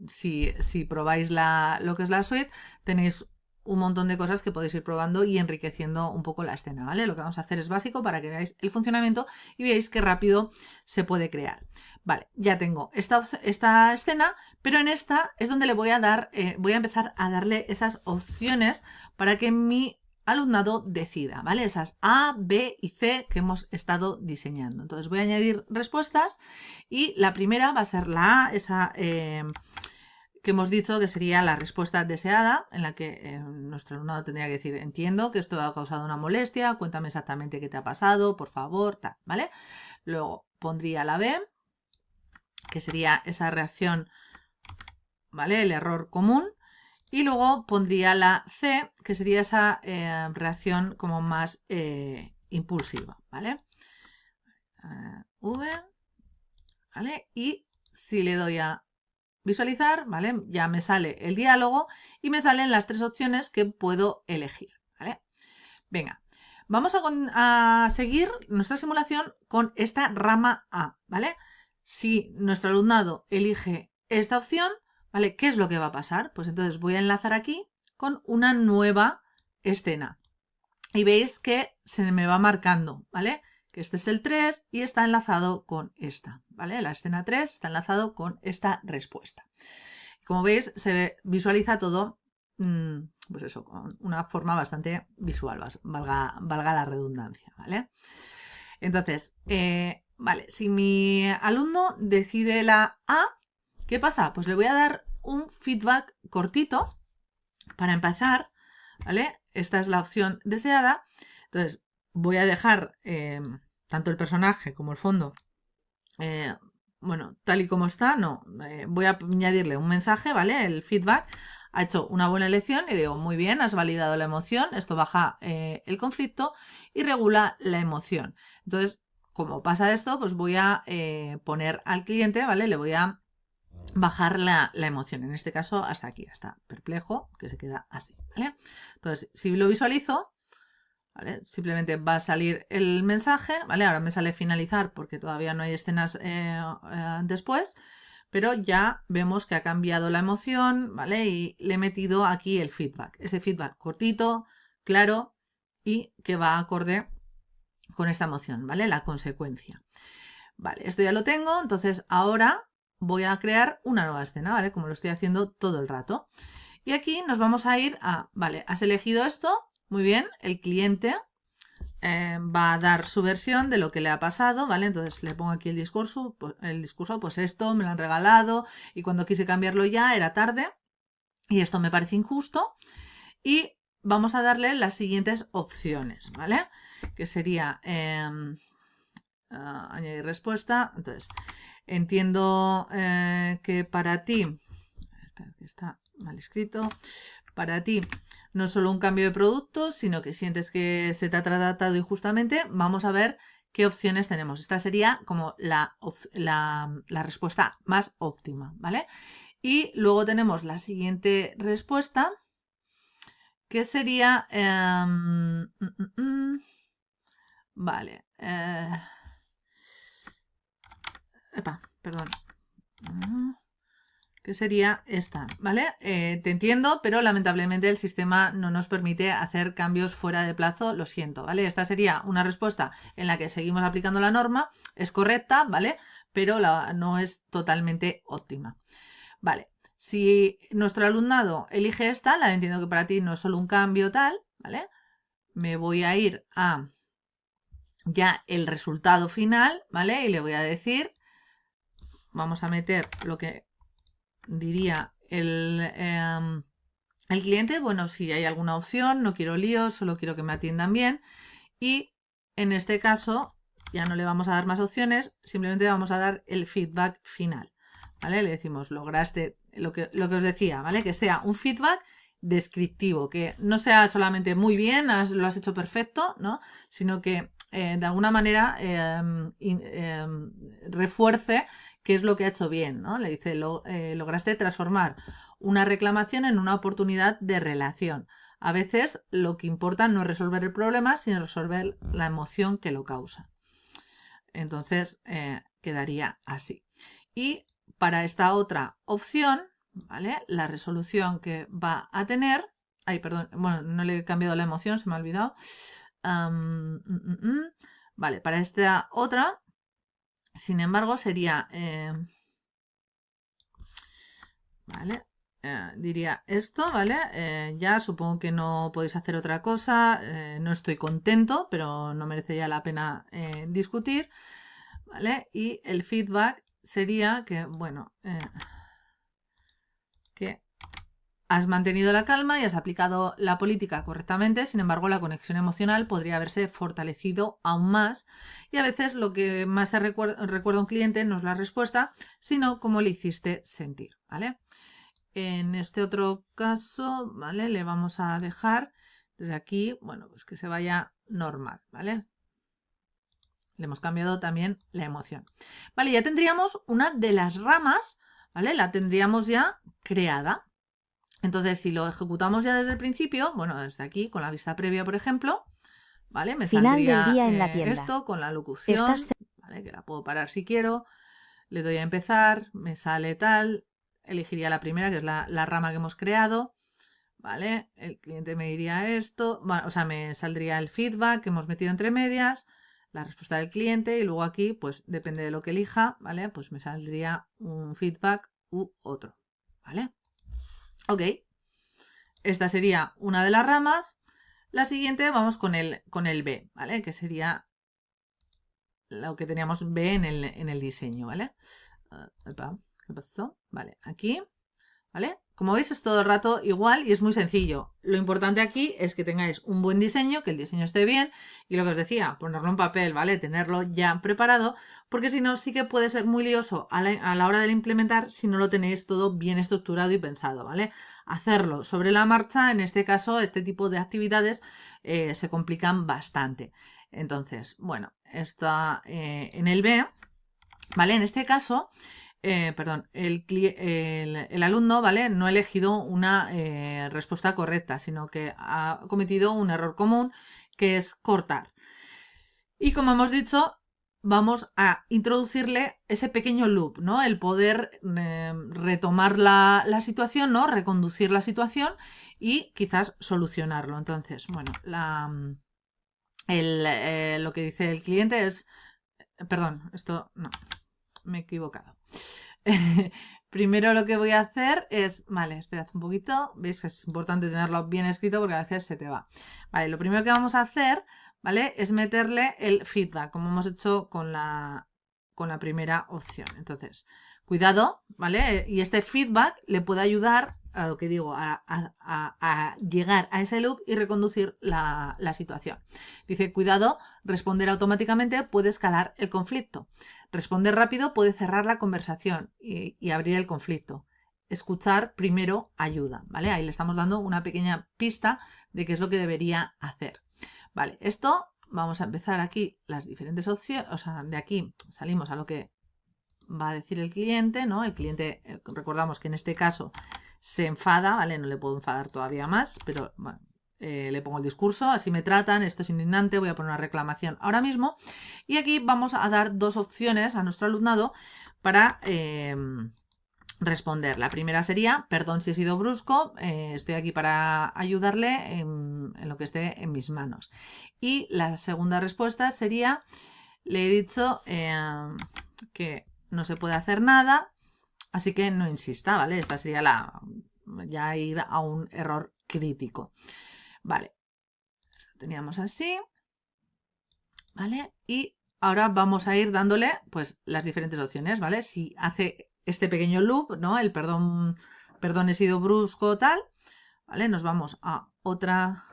si probáis lo que es la suite, tenéis un montón de cosas que podéis ir probando y enriqueciendo un poco la escena, ¿vale? Lo que vamos a hacer es básico para que veáis el funcionamiento y veáis qué rápido se puede crear. Vale, ya tengo esta escena, pero en esta es donde le voy a dar, voy a empezar a darle esas opciones para que mi alumnado decida, ¿vale? Esas A, B y C que hemos estado diseñando. Entonces voy a añadir respuestas y la primera va a ser la A, esa que hemos dicho que sería la respuesta deseada, en la que nuestro alumnado tendría que decir, entiendo que esto ha causado una molestia, cuéntame exactamente qué te ha pasado, por favor, tal, ¿vale? Luego pondría la B, que sería esa reacción, ¿vale? El error común. Y luego pondría la C, que sería esa reacción como más impulsiva, ¿vale? V, ¿vale? Y si le doy a visualizar, ¿vale? Ya me sale el diálogo y me salen las 3 opciones que puedo elegir, ¿vale? Venga, vamos a seguir nuestra simulación con esta rama A, ¿vale? Si nuestro alumnado elige esta opción, ¿vale? ¿Qué es lo que va a pasar? Pues entonces voy a enlazar aquí con una nueva escena. Y veis que se me va marcando, ¿vale? Que este es el 3 y está enlazado con esta, ¿vale? La escena 3 está enlazado con esta respuesta. Como veis, se visualiza todo, pues eso, con una forma bastante visual, valga la redundancia, ¿vale? Entonces, vale, si mi alumno decide la A, ¿qué pasa? Pues le voy a dar un feedback cortito para empezar, ¿vale? Esta es la opción deseada. Entonces, voy a dejar tanto el personaje como el fondo, bueno, tal y como está, no. Voy a añadirle un mensaje, ¿vale? El feedback. Ha hecho una buena elección y digo, muy bien, has validado la emoción, esto baja el conflicto y regula la emoción. Entonces, como pasa esto, pues voy a poner al cliente, ¿vale? Le voy a bajar la emoción, en este caso hasta aquí, hasta perplejo, que se queda así, ¿vale? Entonces, si lo visualizo, ¿vale? Simplemente va a salir el mensaje, ¿vale? Ahora me sale finalizar porque todavía no hay escenas después, pero ya vemos que ha cambiado la emoción, ¿vale? Y le he metido aquí el feedback, ese feedback cortito, claro y que va acorde con esta emoción, ¿vale? La consecuencia. Vale, esto ya lo tengo, entonces ahora voy a crear una nueva escena, ¿vale? Como lo estoy haciendo todo el rato. Y aquí nos vamos a ir a, vale, has elegido esto, muy bien, el cliente va a dar su versión de lo que le ha pasado, ¿vale? Entonces le pongo aquí el discurso, pues esto me lo han regalado y cuando quise cambiarlo ya era tarde y esto me parece injusto y vamos a darle las siguientes opciones, ¿vale? Que sería añadir respuesta, entonces entiendo que para ti, espera, que está mal escrito, para ti no es solo un cambio de producto, sino que sientes que se te ha tratado injustamente. Vamos a ver qué opciones tenemos. Esta sería como la respuesta más óptima, ¿vale? Y luego tenemos la siguiente respuesta, que sería... vale. Perdón. Que sería esta, ¿vale? Te entiendo, pero lamentablemente el sistema no nos permite hacer cambios fuera de plazo, lo siento, ¿vale? Esta sería una respuesta en la que seguimos aplicando la norma, es correcta, ¿vale? Pero no es totalmente óptima. Vale, si nuestro alumnado elige esta, la entiendo que para ti no es solo un cambio tal, ¿vale? Me voy a ir a ya el resultado final, ¿vale? Y le voy a decir, vamos a meter lo que diría el cliente, bueno, si hay alguna opción, no quiero líos, solo quiero que me atiendan bien. Y en este caso ya no le vamos a dar más opciones, simplemente vamos a dar el feedback final, ¿vale? Le decimos, lograste lo que os decía, ¿vale? Que sea un feedback descriptivo, que no sea solamente muy bien, lo has hecho perfecto, ¿no? Sino que de alguna manera refuerce qué es lo que ha hecho bien, ¿no? Le dice, lograste transformar una reclamación en una oportunidad de relación. A veces lo que importa no es resolver el problema, sino resolver la emoción que lo causa. Entonces quedaría así. Y para esta otra opción, ¿vale? La resolución que va a tener... Ay, perdón, bueno, no le he cambiado la emoción, se me ha olvidado. Vale, para esta otra, sin embargo, sería... ¿vale? Diría esto, ¿vale? Ya supongo que no podéis hacer otra cosa, no estoy contento, pero no merecería la pena discutir, ¿vale? Y el feedback sería que, bueno, que has mantenido la calma y has aplicado la política correctamente, sin embargo la conexión emocional podría haberse fortalecido aún más y a veces lo que más se recuerda a un cliente no es la respuesta, sino cómo le hiciste sentir, ¿vale? En este otro caso, ¿vale? Le vamos a dejar desde aquí, bueno, pues que se vaya normal, ¿vale? Le hemos cambiado también la emoción. Vale, ya tendríamos una de las ramas, ¿vale? La tendríamos ya creada. Entonces, si lo ejecutamos ya desde el principio, bueno, desde aquí, con la vista previa, por ejemplo, ¿vale? Me Final del saldría día en la tienda. esto con la locución, ¿vale? Que la puedo parar si quiero. Le doy a empezar, me sale tal, elegiría la primera, que es la rama que hemos creado, ¿vale? El cliente me diría esto, bueno, o sea, me saldría el feedback que hemos metido entre medias, la respuesta del cliente y luego aquí, pues depende de lo que elija, ¿vale? Pues me saldría un feedback u otro, ¿vale? Ok, esta sería una de las ramas. La siguiente vamos con el B, ¿vale? Que sería lo que teníamos B en el diseño, ¿vale? ¿Qué pasó? Vale, aquí, ¿vale? Como veis es todo el rato igual y es muy sencillo. Lo importante aquí es que tengáis un buen diseño, que el diseño esté bien y lo que os decía, ponerlo en papel, ¿vale? Tenerlo ya preparado, porque si no sí que puede ser muy lioso a la hora de implementar si no lo tenéis todo bien estructurado y pensado, ¿vale? Hacerlo sobre la marcha, en este caso, este tipo de actividades se complican bastante. Entonces, bueno, está en el B, ¿vale? En este caso... perdón, el alumno, ¿vale? No ha elegido una respuesta correcta, sino que ha cometido un error común, que es cortar. Y como hemos dicho, vamos a introducirle ese pequeño loop, ¿no? El poder retomar la situación, ¿no? Reconducir la situación y quizás solucionarlo. Entonces, bueno, lo que dice el cliente es... Perdón, esto no, me he equivocado. Primero lo que voy a hacer es, vale, esperad un poquito, veis que es importante tenerlo bien escrito porque a veces se te va. Vale, lo primero que vamos a hacer, ¿vale? Es meterle el feedback, como hemos hecho con la primera opción. Entonces, cuidado, ¿vale? Y este feedback le puede ayudar a lo que digo, a llegar a ese loop y reconducir la situación. Dice, cuidado, responder automáticamente puede escalar el conflicto. Responder rápido puede cerrar la conversación y abrir el conflicto. Escuchar primero ayuda, ¿vale? Ahí le estamos dando una pequeña pista de qué es lo que debería hacer. Vale, esto vamos a empezar aquí las diferentes opciones, o sea, de aquí salimos a lo que va a decir el cliente, ¿no? El cliente, recordamos que en este caso se enfada, ¿vale? No le puedo enfadar todavía más, pero bueno, le pongo el discurso, así me tratan, esto es indignante, voy a poner una reclamación ahora mismo. Y aquí vamos a dar dos opciones a nuestro alumnado para responder. La primera sería, perdón si he sido brusco, estoy aquí para ayudarle en lo que esté en mis manos. Y la segunda respuesta sería, le he dicho que no se puede hacer nada, así que no insista, ¿vale? Esta sería ya ir a un error crítico. Vale, esto teníamos así, ¿vale? Y ahora vamos a ir dándole, pues, las diferentes opciones, ¿vale? Si hace este pequeño loop, ¿no? El perdón, he sido brusco, tal, ¿vale? Nos vamos a otra,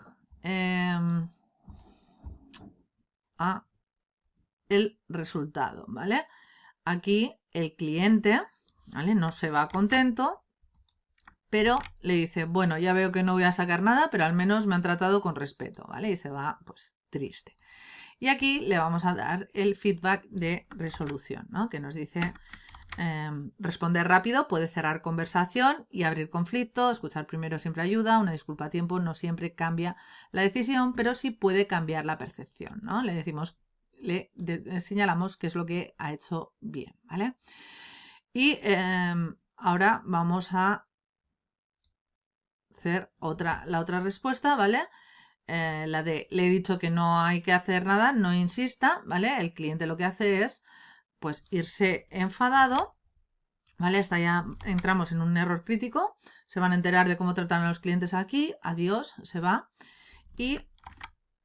a el resultado, ¿vale? Aquí el cliente, ¿vale? No se va contento, pero le dice, bueno, ya veo que no voy a sacar nada, pero al menos me han tratado con respeto, ¿vale? Y se va, pues, triste. Y aquí le vamos a dar el feedback de resolución, ¿no? Que nos dice, responder rápido, puede cerrar conversación y abrir conflicto. Escuchar primero siempre ayuda. Una disculpa a tiempo no siempre cambia la decisión, pero sí puede cambiar la percepción, ¿no? Le decimos, señalamos qué es lo que ha hecho bien, ¿vale? Y ahora vamos a hacer la otra respuesta, ¿vale? La de le he dicho que no hay que hacer nada, no insista, ¿vale? El cliente lo que hace es pues irse enfadado, ¿vale? Hasta ya entramos en un error crítico, se van a enterar de cómo tratan a los clientes aquí, adiós, se va. Y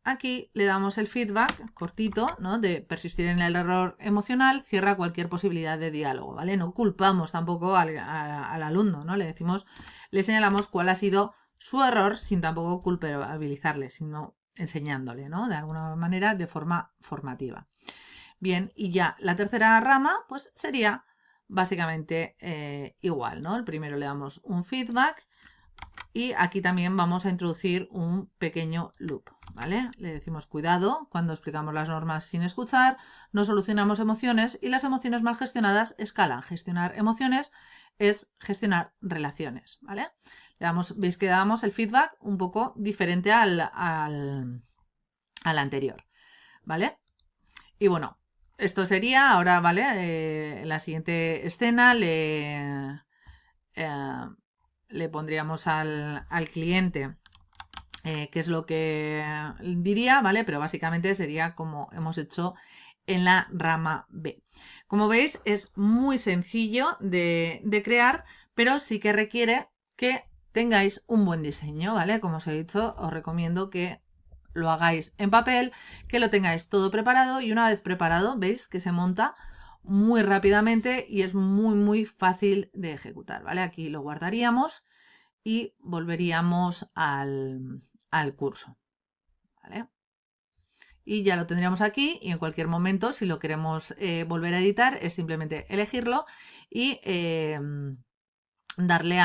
aquí le damos el feedback cortito, ¿no? De persistir en el error emocional, cierra cualquier posibilidad de diálogo, ¿vale? No culpamos tampoco al alumno, ¿no? Le señalamos cuál ha sido su error sin tampoco culpabilizarle, sino enseñándole, ¿no? De alguna manera, de forma formativa. Bien, y ya la tercera rama, pues sería básicamente igual, ¿no? El primero le damos un feedback y aquí también vamos a introducir un pequeño loop, ¿vale? Le decimos cuidado cuando explicamos las normas sin escuchar, no solucionamos emociones y las emociones mal gestionadas escalan. Gestionar emociones es gestionar relaciones, ¿vale? Veis que damos el feedback un poco diferente al anterior, ¿vale? Y bueno, esto sería ahora, ¿vale? En la siguiente escena le pondríamos al cliente qué es lo que diría, ¿vale? Pero básicamente sería como hemos hecho en la rama B. Como veis, es muy sencillo de crear, pero sí que requiere que tengáis un buen diseño, ¿vale? Como os he dicho, os recomiendo que lo hagáis en papel, que lo tengáis todo preparado y una vez preparado, veis que se monta muy rápidamente y es muy fácil de ejecutar, ¿vale? Aquí lo guardaríamos y volveríamos al curso, ¿vale? Y ya lo tendríamos aquí y en cualquier momento, si lo queremos volver a editar, es simplemente elegirlo y darle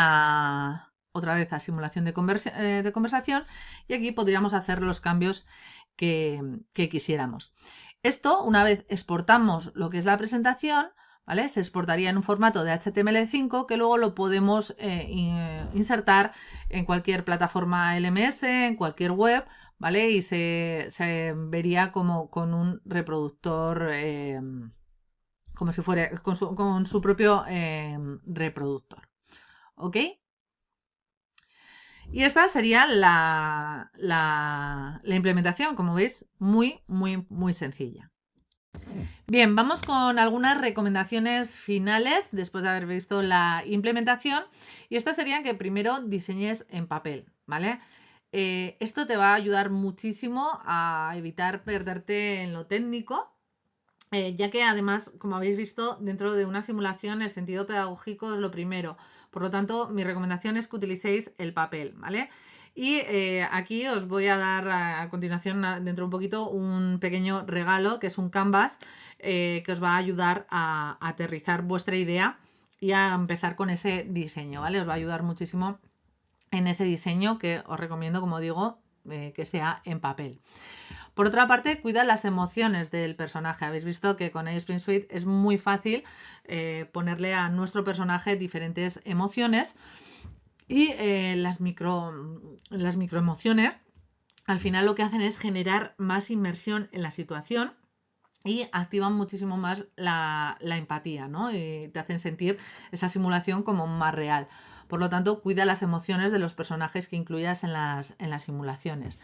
otra vez a simulación de conversación y aquí podríamos hacer los cambios que quisiéramos. Esto, una vez exportamos lo que es la presentación, ¿vale? Se exportaría en un formato de HTML5 que luego lo podemos insertar en cualquier plataforma LMS, en cualquier web, ¿vale? Y se vería como con un reproductor, como si fuera con su propio reproductor. ¿Ok? Y esta sería la implementación, como veis, muy sencilla. Bien, vamos con algunas recomendaciones finales después de haber visto la implementación. Y estas serían que primero diseñes en papel, ¿vale? Esto te va a ayudar muchísimo a evitar perderte en lo técnico. Ya que además, como habéis visto, dentro de una simulación el sentido pedagógico es lo primero. Por lo tanto, mi recomendación es que utilicéis el papel, ¿vale? Y aquí os voy a dar a continuación, dentro de un poquito, un pequeño regalo que es un canvas que os va a ayudar a aterrizar vuestra idea y a empezar con ese diseño, ¿vale? Os va a ayudar muchísimo en ese diseño que os recomiendo, como digo, que sea en papel. Por otra parte, cuida las emociones del personaje. Habéis visto que con Spring Suite es muy fácil ponerle a nuestro personaje diferentes emociones y las microemociones al final lo que hacen es generar más inmersión en la situación y activan muchísimo más la empatía, ¿no? Y te hacen sentir esa simulación como más real. Por lo tanto, cuida las emociones de los personajes que incluyas en las simulaciones.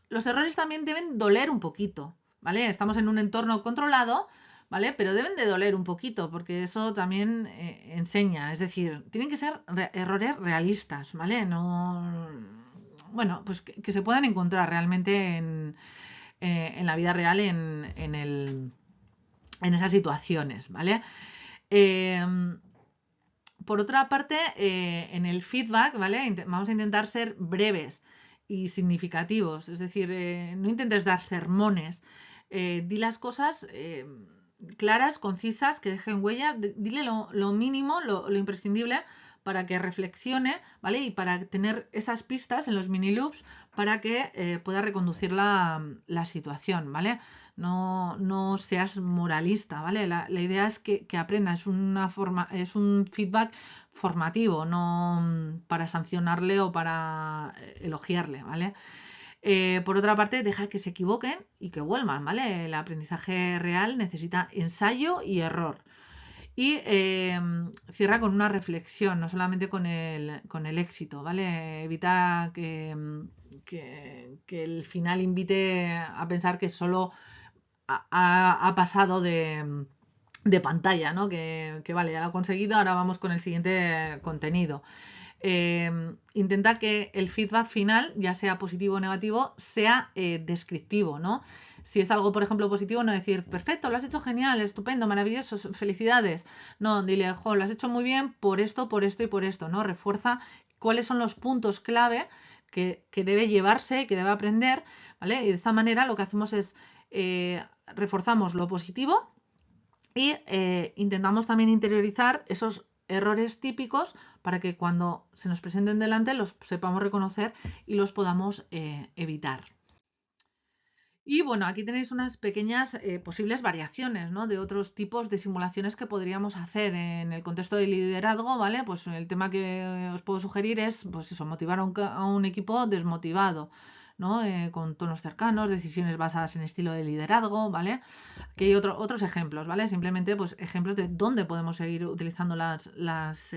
Los errores también deben doler un poquito, ¿vale? Estamos en un entorno controlado, ¿vale? Pero deben de doler un poquito porque eso también enseña, es decir, tienen que ser errores realistas, ¿vale? No, bueno, pues que se puedan encontrar realmente en la vida real en esas situaciones, ¿vale? Por otra parte, en el feedback, ¿vale? Vamos a intentar ser breves y significativos, es decir, no intentes dar sermones, di las cosas claras, concisas, que dejen huella, dile lo mínimo, lo imprescindible para que reflexione, ¿vale? Y para tener esas pistas en los mini loops para que pueda reconducir la situación, ¿vale? No seas moralista, ¿vale? La idea es que aprenda, es un feedback formativo, no para sancionarle o para elogiarle, ¿vale? Por otra parte, deja que se equivoquen y que vuelvan, ¿vale? El aprendizaje real necesita ensayo y error. Y cierra con una reflexión, no solamente con el éxito, ¿vale? Evita que el final invite a pensar que solo ha pasado de pantalla, ¿no? Que vale, ya lo ha conseguido, ahora vamos con el siguiente contenido. Intenta que el feedback final, ya sea positivo o negativo, sea descriptivo, ¿no? Si es algo, por ejemplo, positivo, no decir, perfecto, lo has hecho genial, estupendo, maravilloso, felicidades. No, dile, jo, lo has hecho muy bien por esto y por esto, ¿no? Refuerza cuáles son los puntos clave que debe llevarse, que debe aprender, ¿vale? Y de esta manera lo que hacemos es reforzamos lo positivo y intentamos también interiorizar esos errores típicos para que cuando se nos presenten delante los sepamos reconocer y los podamos evitar. Y bueno, aquí tenéis unas pequeñas posibles variaciones, ¿no? De otros tipos de simulaciones que podríamos hacer en el contexto de liderazgo, ¿vale? Pues el tema que os puedo sugerir es, pues eso, motivar a un equipo desmotivado, ¿no? Con tonos cercanos, decisiones basadas en estilo de liderazgo, ¿vale? Aquí hay otros ejemplos, ¿vale? Simplemente, pues ejemplos de dónde podemos seguir utilizando las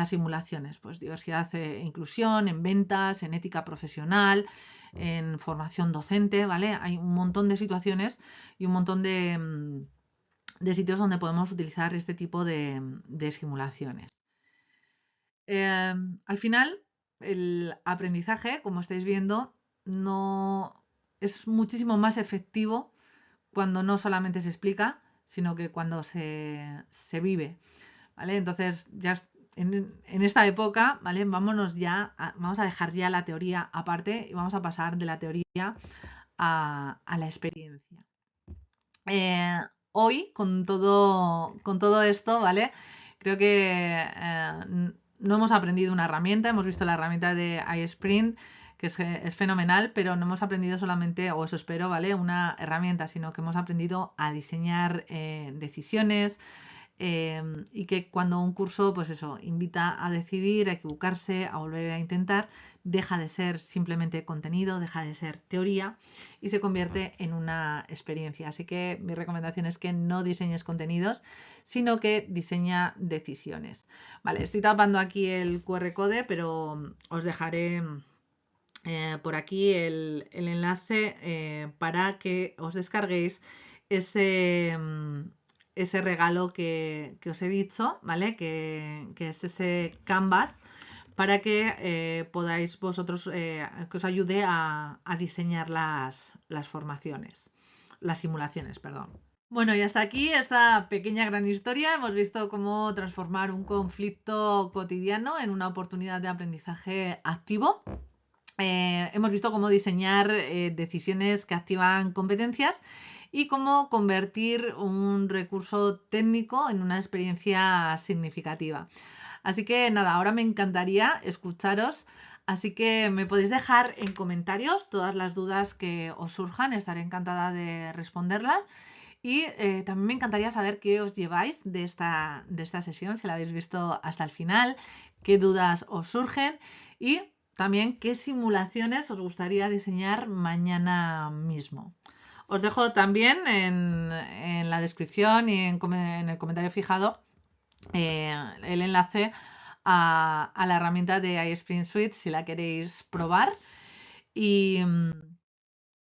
simulaciones, pues diversidad e inclusión, en ventas, en ética profesional, en formación docente, ¿vale? Hay un montón de situaciones y un montón de sitios donde podemos utilizar este tipo de simulaciones. Al final, el aprendizaje, como estáis viendo, no es muchísimo más efectivo cuando no solamente se explica, sino que cuando se vive, ¿vale? Entonces, ya en esta época, ¿vale? Vamos a dejar ya la teoría aparte y vamos a pasar de la teoría a la experiencia. Hoy, con todo esto, ¿vale? Creo que no hemos aprendido una herramienta, hemos visto la herramienta de iSprint, que es fenomenal, pero no hemos aprendido solamente, o eso espero, ¿vale? Una herramienta, sino que hemos aprendido a diseñar decisiones, y que cuando un curso, pues eso, invita a decidir, a equivocarse, a volver a intentar, deja de ser simplemente contenido, deja de ser teoría y se convierte en una experiencia. Así que mi recomendación es que no diseñes contenidos, sino que diseña decisiones. Vale, estoy tapando aquí el QR code, pero os dejaré por aquí el enlace para que os descarguéis ese regalo que os he dicho, ¿vale? Que es ese Canvas para que podáis vosotros, que os ayude a diseñar las formaciones, las simulaciones, perdón. Bueno, y hasta aquí esta pequeña gran historia. Hemos visto cómo transformar un conflicto cotidiano en una oportunidad de aprendizaje activo. Hemos visto cómo diseñar decisiones que activan competencias y cómo convertir un recurso técnico en una experiencia significativa. Así que nada, ahora me encantaría escucharos, así que me podéis dejar en comentarios todas las dudas que os surjan, estaré encantada de responderlas. Y también me encantaría saber qué os lleváis de esta sesión, si la habéis visto hasta el final, qué dudas os surgen y también qué simulaciones os gustaría diseñar mañana mismo. Os dejo también en la descripción y en el comentario fijado el enlace a la herramienta de iSprint Suite si la queréis probar. Y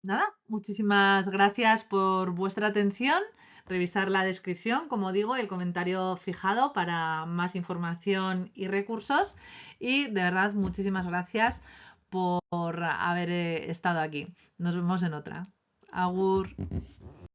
nada, muchísimas gracias por vuestra atención. Revisar la descripción, como digo, y el comentario fijado para más información y recursos. Y de verdad, muchísimas gracias por haber estado aquí. Nos vemos en otra. Agur.